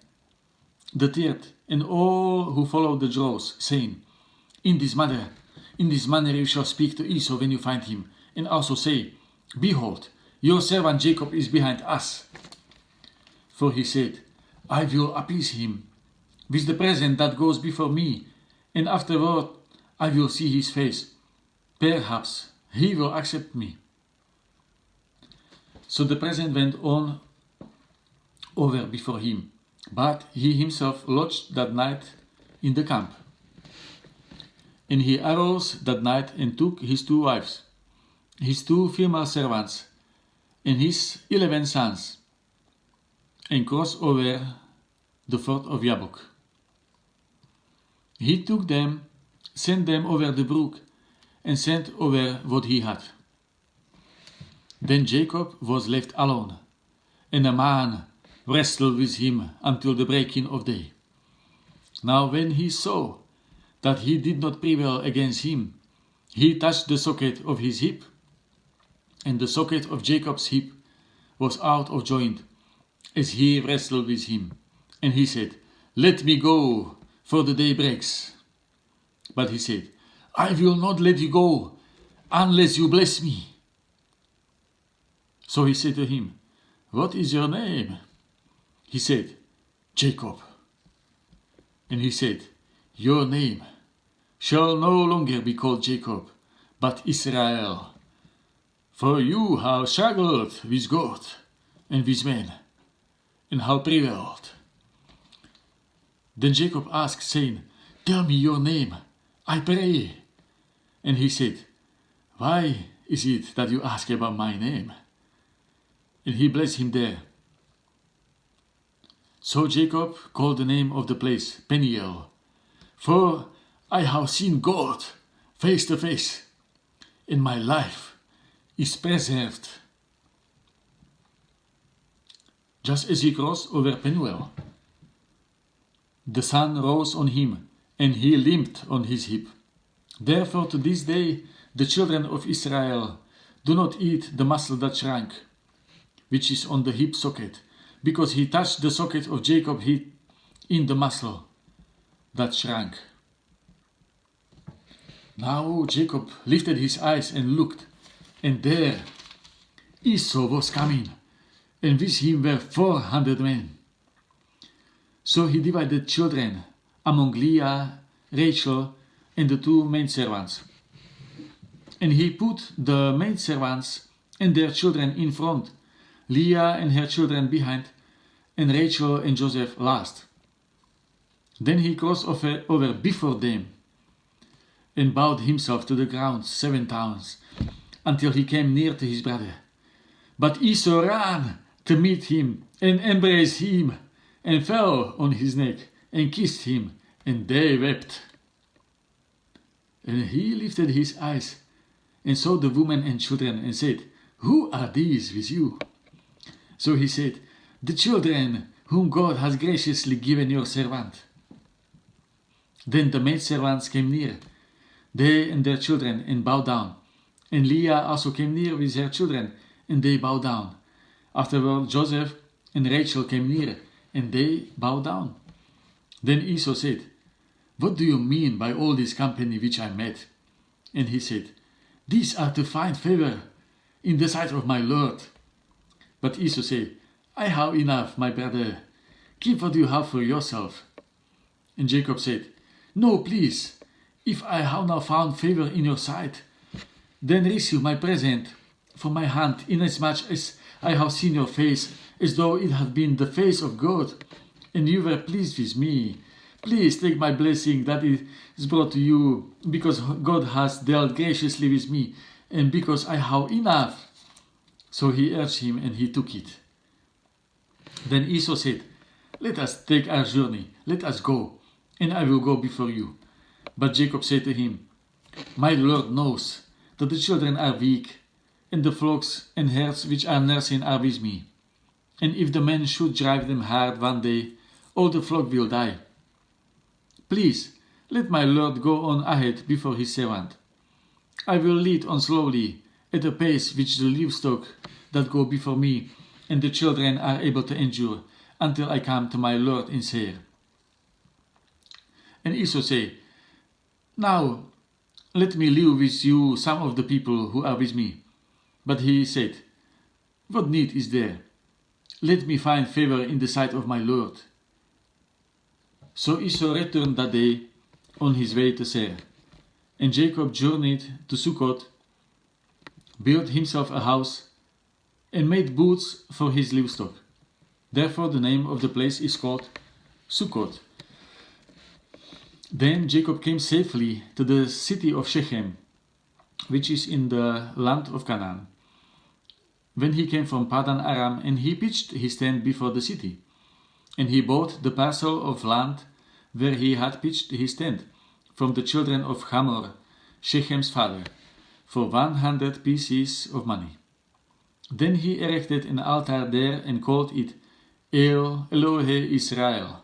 the third, and all who followed the droves, saying, In this manner you shall speak to Esau when you find him, and also say, Behold, your servant Jacob is behind us. For he said, I will appease him with the present that goes before me, and afterward I will see his face. Perhaps he will accept me. So the present went on over before him, but he himself lodged that night in the camp. And he arose that night and took his 2 wives, his 2 female servants, and his 11 sons, and crossed over the ford of Jabbok. He took them sent them over the brook, and sent over what he had. Then Jacob was left alone, and a man wrestled with him until the breaking of day. Now when he saw that he did not prevail against him, he touched the socket of his hip, and the socket of Jacob's hip was out of joint as he wrestled with him. And he said, "Let me go, for the day breaks." But he said, "I will not let you go unless you bless me." So he said to him, "What is your name?" He said, "Jacob." And he said, "Your name shall no longer be called Jacob, but Israel. For you have struggled with God and with men, and have prevailed." Then Jacob asked, saying, "Tell me your name, I pray." And he said, "Why is it that you ask about my name?" And he blessed him there. So Jacob called the name of the place Peniel, for I have seen God face to face, and my life is preserved. Just as he crossed over Penuel, the sun rose on him, and he limped on his hip. Therefore to this day the children of Israel do not eat the muscle that shrank, which is on the hip socket, because he touched the socket of Jacob in the muscle that shrank. Now Jacob lifted his eyes and looked, and there Esau was coming, and with him were 400 men. So he divided children among Leah, Rachel, and the two maidservants. And he put the maidservants and their children in front, Leah and her children behind, and Rachel and Joseph last. Then he crossed over before them, and bowed himself to the ground 7 times, until he came near to his brother. But Esau ran to meet him, and embraced him, and fell on his neck, and kissed him, and they wept. And he lifted his eyes, and saw the women and children, and said, "Who are these with you?" So he said, "The children whom God has graciously given your servant." Then the maidservants came near, they and their children, and bowed down. And Leah also came near with her children, and they bowed down. Afterward Joseph and Rachel came near, and they bowed down. Then Esau said, "What do you mean by all this company which I met?" And he said, "These are to find favor in the sight of my Lord." But Esau said, "I have enough, my brother. Keep what you have for yourself." And Jacob said, "No, please, if I have now found favor in your sight, then receive my present from my hand, inasmuch as I have seen your face, as though it had been the face of God, and you were pleased with me. Please take my blessing that is brought to you, because God has dealt graciously with me, and because I have enough." So he urged him, and he took it. Then Esau said, "Let us take our journey, let us go, and I will go before you." But Jacob said to him, "My Lord knows that the children are weak, and the flocks and herds which are nursing are with me. And if the men should drive them hard one day, all the flock will die. Please, let my Lord go on ahead before his servant. I will lead on slowly, at a pace which the livestock that go before me and the children are able to endure, until I come to my Lord in Seir." And Esau said, "Now let me leave with you some of the people who are with me." But he said, "What need is there? Let me find favor in the sight of my Lord." So Esau returned that day on his way to Seir. And Jacob journeyed to Succoth, built himself a house, and made booths for his livestock. Therefore the name of the place is called Succoth. Then Jacob came safely to the city of Shechem, which is in the land of Canaan, when he came from Padan Aram, and he pitched his tent before the city. And he bought the parcel of land where he had pitched his tent from the children of Hamor, Shechem's father, for 100 pieces of money. Then he erected an altar there and called it El Elohe Israel.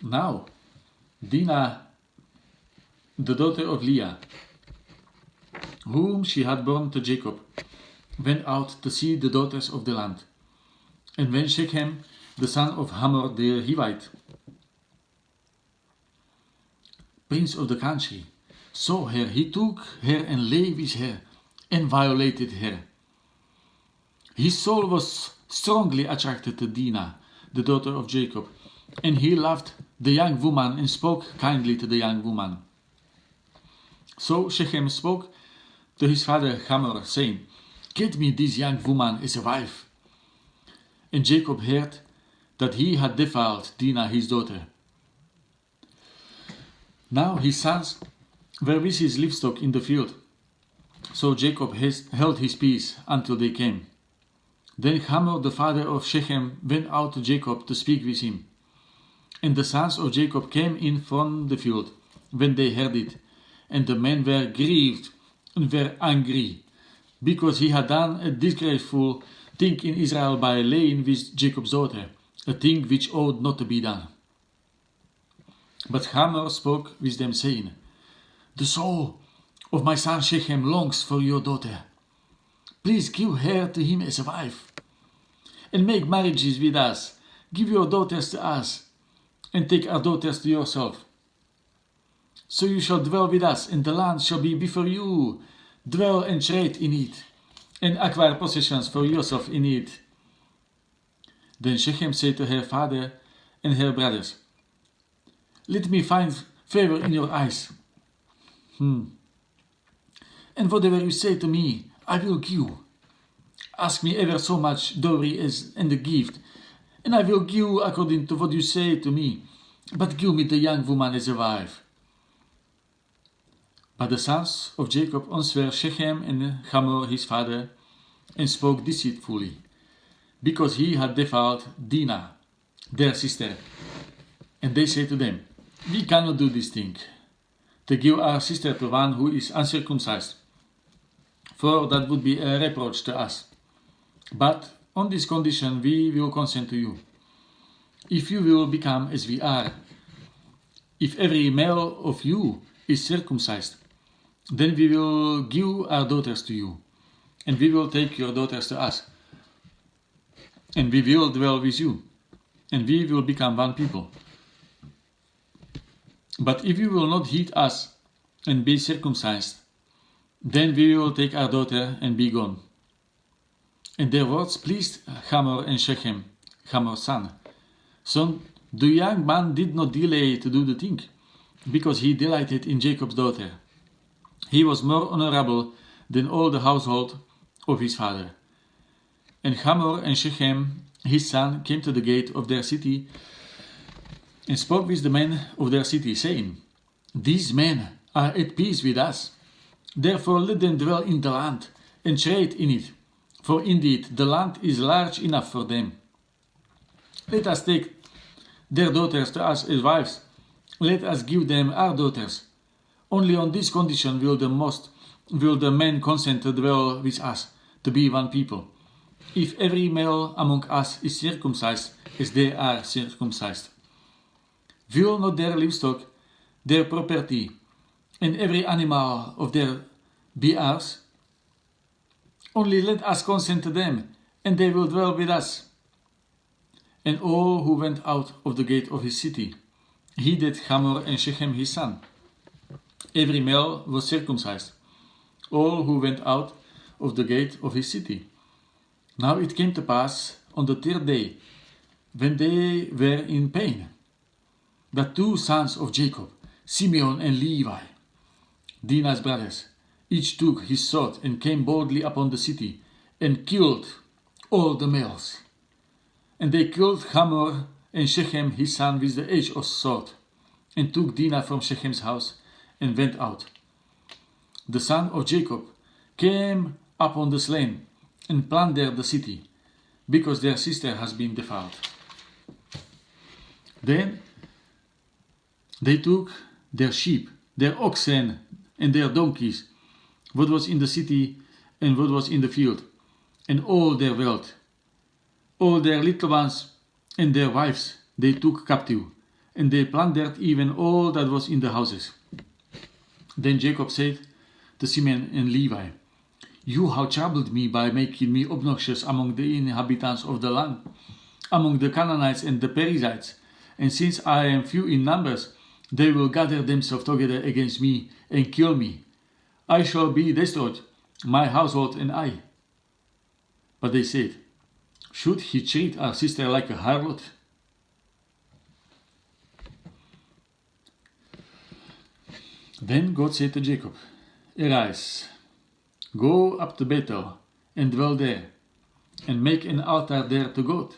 Now, Dinah, the daughter of Leah, whom she had borne to Jacob, went out to see the daughters of the land. And when Shechem, the son of Hamor the Hivite, prince of the country, saw her, he took her and lay with her and violated her. His soul was strongly attracted to Dinah, the daughter of Jacob, and he loved the young woman and spoke kindly to the young woman. So Shechem spoke to his father Hamor, saying, "Get me this young woman as a wife." And Jacob heard that he had defiled Dinah his daughter. Now his sons were with his livestock in the field, so Jacob held his peace until they came. Then Hamor the father of Shechem went out to Jacob to speak with him. And the sons of Jacob came in from the field when they heard it, and the men were grieved and were angry, because he had done a disgraceful thing in Israel by laying with Jacob's daughter, a thing which ought not to be done. But Hamor spoke with them, saying, "The soul of my son Shechem longs for your daughter. Please give her to him as a wife, and make marriages with us. Give your daughters to us, and take our daughters to yourself. So you shall dwell with us, and the land shall be before you. Dwell and trade in it, and acquire possessions for yourself in it." Then Shechem said to her father and her brothers, "Let me find favor in your eyes. And whatever you say to me, I will give. Ask me ever so much dowry and a gift, and I will give according to what you say to me. But give me the young woman as a wife." But the sons of Jacob answered Shechem and Hamor his father, and spoke deceitfully, because he had defiled Dinah, their sister. And they said to them, "We cannot do this thing, to give our sister to one who is uncircumcised, for that would be a reproach to us. But on this condition we will consent to you, if you will become as we are. If every male of you is circumcised, then we will give our daughters to you, and we will take your daughters to us, and we will dwell with you, and we will become one people. But if you will not heed us and be circumcised, then we will take our daughter and be gone." And their words pleased Hamor and Shechem, Hamor's son. So the young man did not delay to do the thing, because he delighted in Jacob's daughter. He was more honorable than all the household of his father. And Hamor and Shechem, his son, came to the gate of their city and spoke with the men of their city, saying, "These men are at peace with us. Therefore let them dwell in the land and trade in it, for indeed the land is large enough for them. Let us take their daughters to us as wives. Let us give them our daughters. Only on this condition will the men consent to dwell with us, to be one people, if every male among us is circumcised as they are circumcised. Will not their livestock, their property, and every animal of their be ours? Only let us consent to them, and they will dwell with us." And all who went out of the gate of his city heeded Hamor and Shechem his son. Every male was circumcised, all who went out of the gate of his city. Now it came to pass on the third day, when they were in pain, that two sons of Jacob, Simeon and Levi, Dinah's brothers, each took his sword and came boldly upon the city, and killed all the males. And they killed Hamor and Shechem his son with the edge of sword, and took Dinah from Shechem's house, and went out. The son of Jacob came upon the slain, and plunder the city, because their sister has been defiled. Then they took their sheep, their oxen, and their donkeys, what was in the city and what was in the field, and all their wealth, all their little ones and their wives they took captive, and they plundered even all that was in the houses. Then Jacob said to Simeon and Levi, "You have troubled me by making me obnoxious among the inhabitants of the land, among the Canaanites and the Perizzites, and since I am few in numbers, they will gather themselves together against me and kill me. I shall be destroyed, my household and I." But they said, "Should he treat our sister like a harlot?" Then God said to Jacob, "Arise, go up to Bethel and dwell there, and make an altar there to God,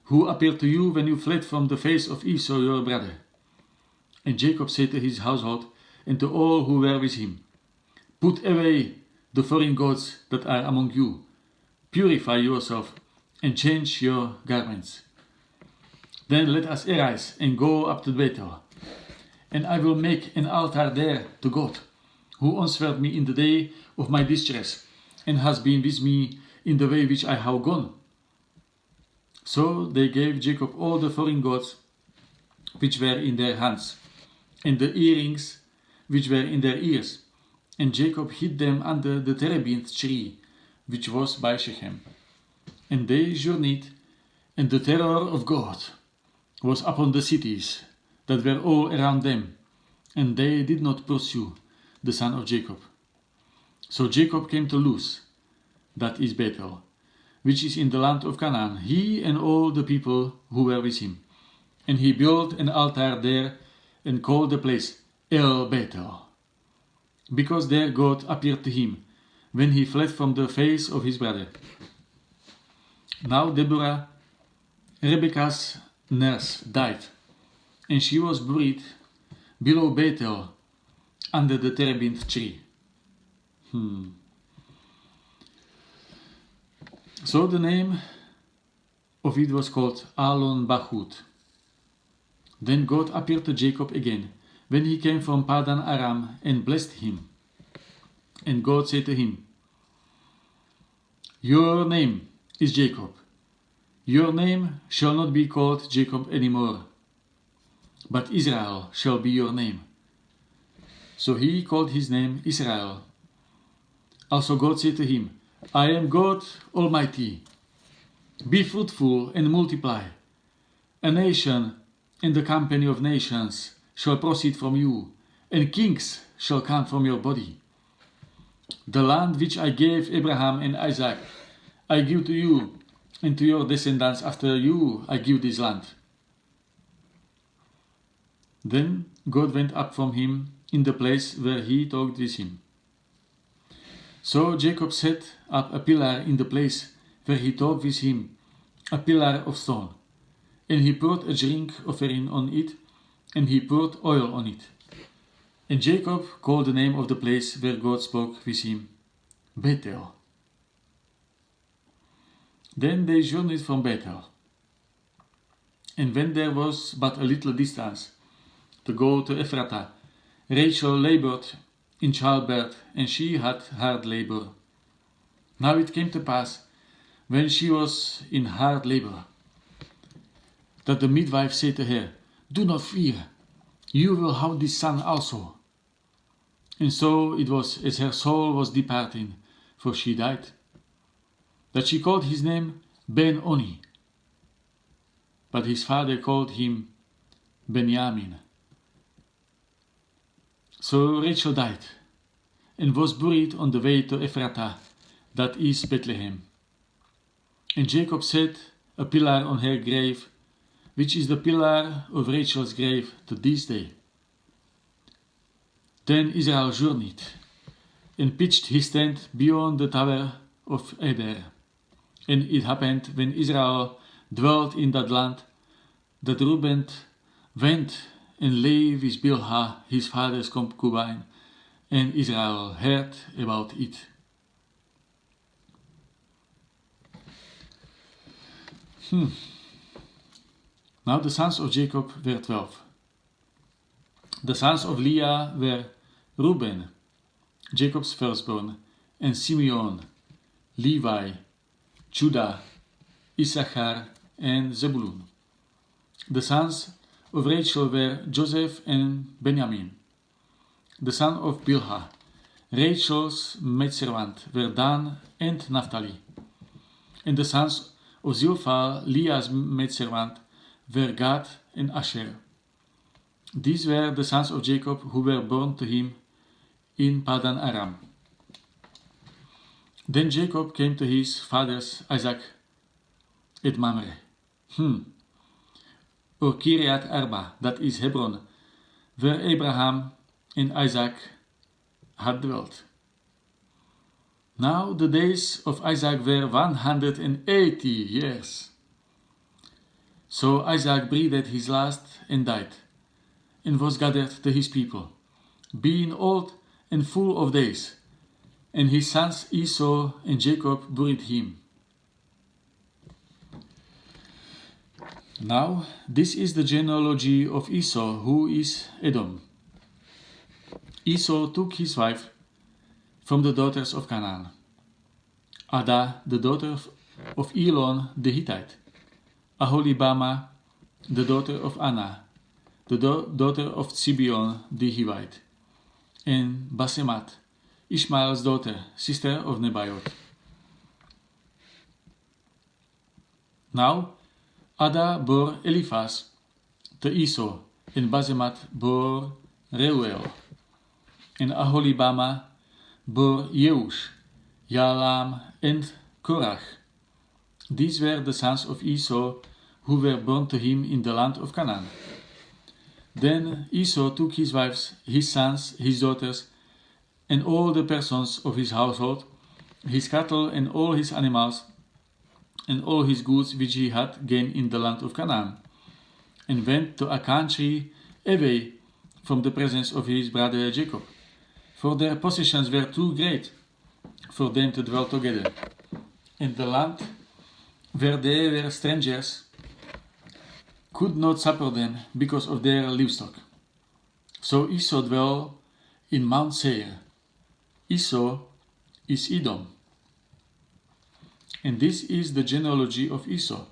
who appeared to you when you fled from the face of Esau your brother." And Jacob said to his household and to all who were with him, "Put away the foreign gods that are among you, purify yourself, and change your garments. Then let us arise and go up to Bethel, and I will make an altar there to God, who answered me in the day of my distress, and has been with me in the way which I have gone." So they gave Jacob all the foreign gods which were in their hands, and the earrings which were in their ears, and Jacob hid them under the terebinth tree which was by Shechem. And they journeyed, and the terror of God was upon the cities that were all around them, and they did not pursue the son of Jacob. So Jacob came to Luz, that is Bethel, which is in the land of Canaan, he and all the people who were with him. And he built an altar there and called the place El Bethel, because there God appeared to him when he fled from the face of his brother. Now Deborah, Rebekah's nurse, died, and she was buried below Bethel under the terebinth tree. So the name of it was called Alon Bahut. Then God appeared to Jacob again when he came from Padan Aram and blessed him. And God said to him, "Your name is Jacob. Your name shall not be called Jacob anymore, but Israel shall be your name." So he called his name Israel. Also God said to him, "I am God Almighty. Be fruitful and multiply. A nation and the company of nations shall proceed from you, and kings shall come from your body. The land which I gave Abraham and Isaac, I give to you, and to your descendants after you I give this land." Then God went up from him in the place where he talked with him. So Jacob set up a pillar in the place where he talked with him, a pillar of stone, and he poured a drink offering on it, and he poured oil on it. And Jacob called the name of the place where God spoke with him Bethel. Then they journeyed from Bethel. And when there was but a little distance to go to Ephratah, Rachel labored in childbirth, and she had hard labor. Now it came to pass, when she was in hard labor, that the midwife said to her, "Do not fear, you will have this son also." And so it was as her soul was departing, for she died, that she called his name Ben-Oni. But his father called him Benjamin. So Rachel died, and was buried on the way to Ephratah, that is Bethlehem. And Jacob set a pillar on her grave, which is the pillar of Rachel's grave to this day. Then Israel journeyed, and pitched his tent beyond the tower of Eder. And it happened, when Israel dwelt in that land, that Reuben went and lay with Bilhah, his father's concubine, and Israel heard about it. Now the sons of Jacob were 12. The sons of Leah were Reuben, Jacob's firstborn, and Simeon, Levi, Judah, Issachar, and Zebulun. The sons of Rachel were Joseph and Benjamin. The son of Bilhah, Rachel's maidservant, were Dan and Naphtali. And the sons of Zilpah, Leah's maidservant, were Gad and Asher. These were the sons of Jacob who were born to him in Padan Aram. Then Jacob came to his fathers Isaac at Mamre, or Kiriath Arba, that is Hebron, where Abraham and Isaac had dwelt. Now the days of Isaac were 180 years. So Isaac breathed his last and died, and was gathered to his people, being old and full of days, and his sons Esau and Jacob buried him. Now this is the genealogy of Esau, who is Edom. Esau took his wife from the daughters of Canaan, Ada, the daughter of Elon the Hittite, Aholibama, the daughter of Anna, the daughter of Zibeon the Hivite, and Basemat, Ishmael's daughter, sister of Nebaioth. Now Ada bore Eliphaz to Esau, and Basemat bore Reuel, and Aholibama bore Yeush, Yalam, and Korach. These were the sons of Esau who were born to him in the land of Canaan. Then Esau took his wives, his sons, his daughters, and all the persons of his household, his cattle and all his animals, and all his goods which he had gained in the land of Canaan, and went to a country away from the presence of his brother Jacob, for their possessions were too great for them to dwell together, and the land where they were strangers could not support them because of their livestock. So Esau dwelt in Mount Seir. Esau is Edom. And this is the genealogy of Esau,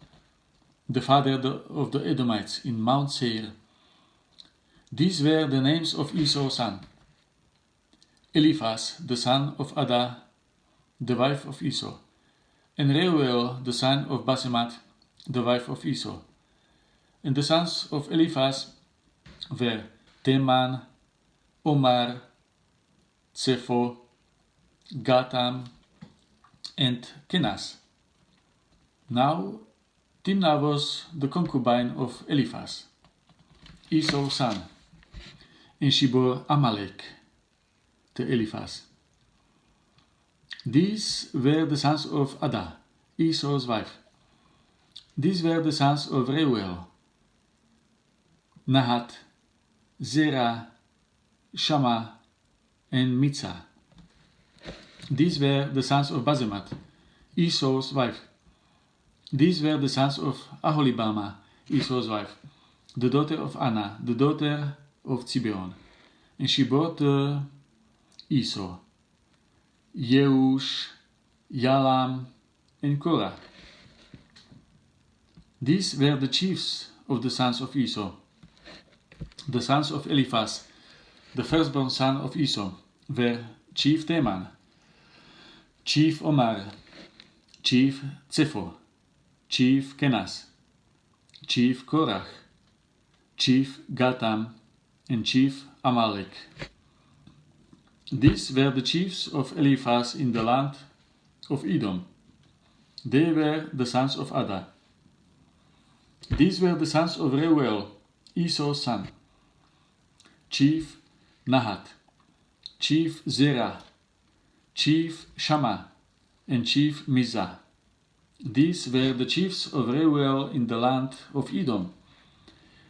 the father of the Edomites in Mount Seir. These were the names of Esau's son: Eliphaz, the son of Ada, the wife of Esau, and Reuel, the son of Basemat, the wife of Esau. And the sons of Eliphaz were Teman, Omar, Zepho, Gatam, and Kenaz. Now Timnah was the concubine of Eliphaz, Esau's son, and she bore Amalek to Eliphaz. These were the sons of Ada, Esau's wife. These were the sons of Reuel: Nahat, Zerah, Shammah, and Mitzah. These were the sons of Basemat, Esau's wife. These were the sons of Aholibama, Esau's wife, the daughter of Anna, the daughter of Zibeon. And she bore to Esau Yeush, Yalam, and Korah. These were the chiefs of the sons of Esau. The sons of Eliphaz, the firstborn son of Esau, were chief Teman, chief Omar, chief Zepho, chief Kenaz, chief Korach, chief Gatam, and chief Amalek. These were the chiefs of Eliphaz in the land of Edom. They were the sons of Ada. These were the sons of Reuel, Esau's son: chief Nahat, chief Zerah, chief Shammah, and chief Mizah. These were the chiefs of Reuel in the land of Edom.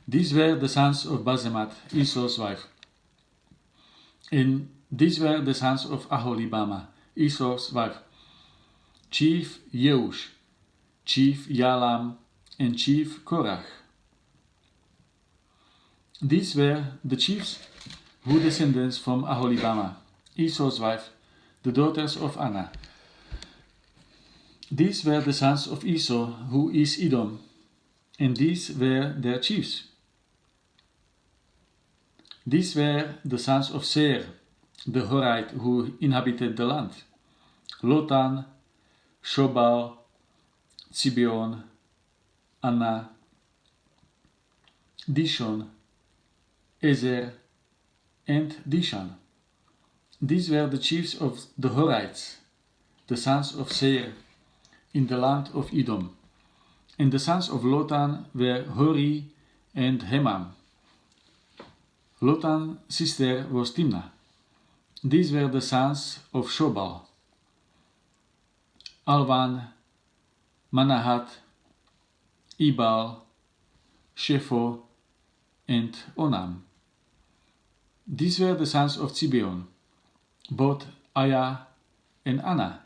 These were the sons of Basemat, Esau's wife. And these were the sons of Aholibama, Esau's wife: chief Yeush, chief Yalam, and chief Korah. These were the chiefs who descended from Aholibama, Esau's wife, the daughters of Anna. These were the sons of Esau, who is Edom, and these were their chiefs. These were the sons of Seir, the Horite, who inhabited the land: Lotan, Shobal, Zibeon, Anna, Dishon, Ezer, and Dishan. These were the chiefs of the Horites, the sons of Seir, in the land of Edom. And the sons of Lotan were Hori and Hemam. Lotan's sister was Timnah. These were the sons of Shobal: Alvan, Manahath, Ebal, Shepho, and Onam. These were the sons of Zibeon, both Aya and Anna.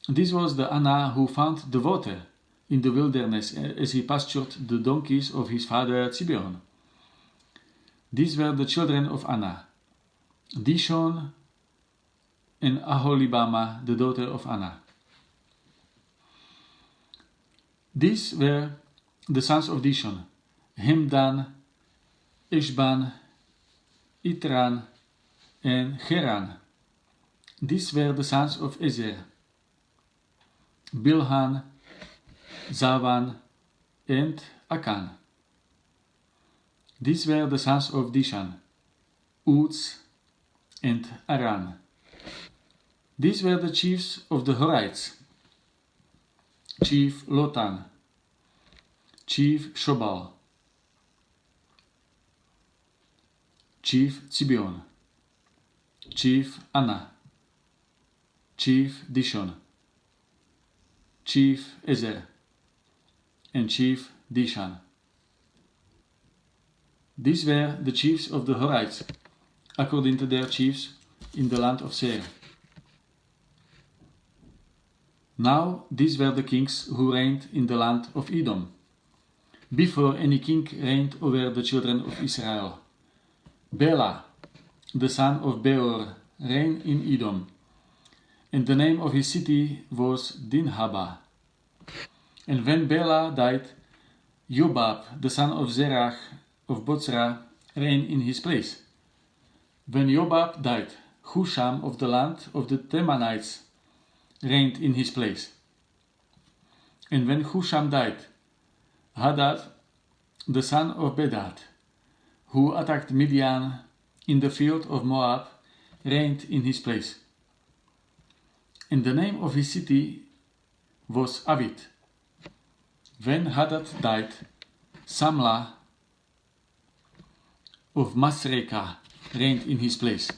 This was the Anna who found the water in the wilderness as he pastured the donkeys of his father Zibeon. These were the children of Anna: Dishon and Aholibama, the daughter of Anna. These were the sons of Dishon: Hemdan, Eshban, Itran, and Cheran. These were the sons of Ezer: Bilhan, Zavan, and Akan. These were the sons of Dishan: Uz and Aran. These were the chiefs of the Horites: Chief Lotan, Chief Shobal, Chief Zibeon, Chief Anna, Chief Dishon, Chief Ezer, and Chief Dishan. These were the chiefs of the Horites, according to their chiefs in the land of Seir. Now these were the kings who reigned in the land of Edom, before any king reigned over the children of Israel. Bela, the son of Beor, reigned in Edom, and the name of his city was Dinhaba. And when Bela died, Jobab, the son of Zerach of Botzra, reigned in his place. When Jobab died, Husham of the land of the Temanites reigned in his place. And when Husham died, Hadad, the son of Bedad, who attacked Midian in the field of Moab, reigned in his place. And the name of his city was Avit. When Hadad died, Samlah of Masrekah reigned in his place.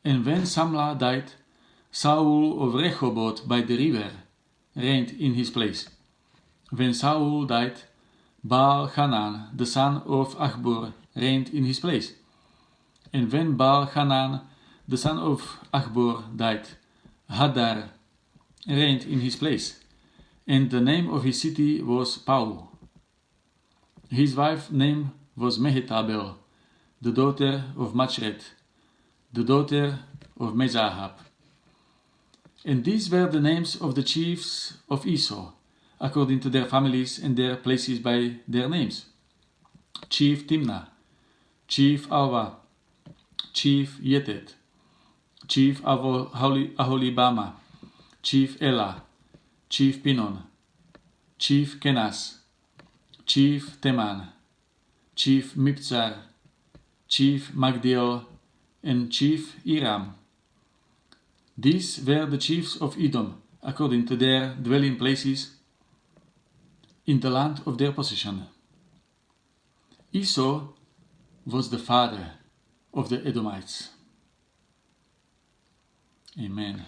And when Samlah died, Saul of Rehoboth by the river reigned in his place. When Saul died, Baal-Hanan, the son of Achbor, reigned in his place. And when Baal-Hanan, the son of Achbor, died, Hadar reigned in his place. And the name of his city was Pau. His wife's name was Mehetabel, the daughter of Machret, the daughter of Mezahab. And these were the names of the chiefs of Esau, according to their families and their places by their names: Chief Timnah, Chief Alva, Chief Yetet, Chief Aholibama, Chief Elah, Chief Pinon, Chief Kenas, Chief Teman, Chief Mibzar, Chief Magdiel, and Chief Iram. These were the chiefs of Edom, according to their dwelling places in the land of their possession. Esau was the father of the Edomites. Amen.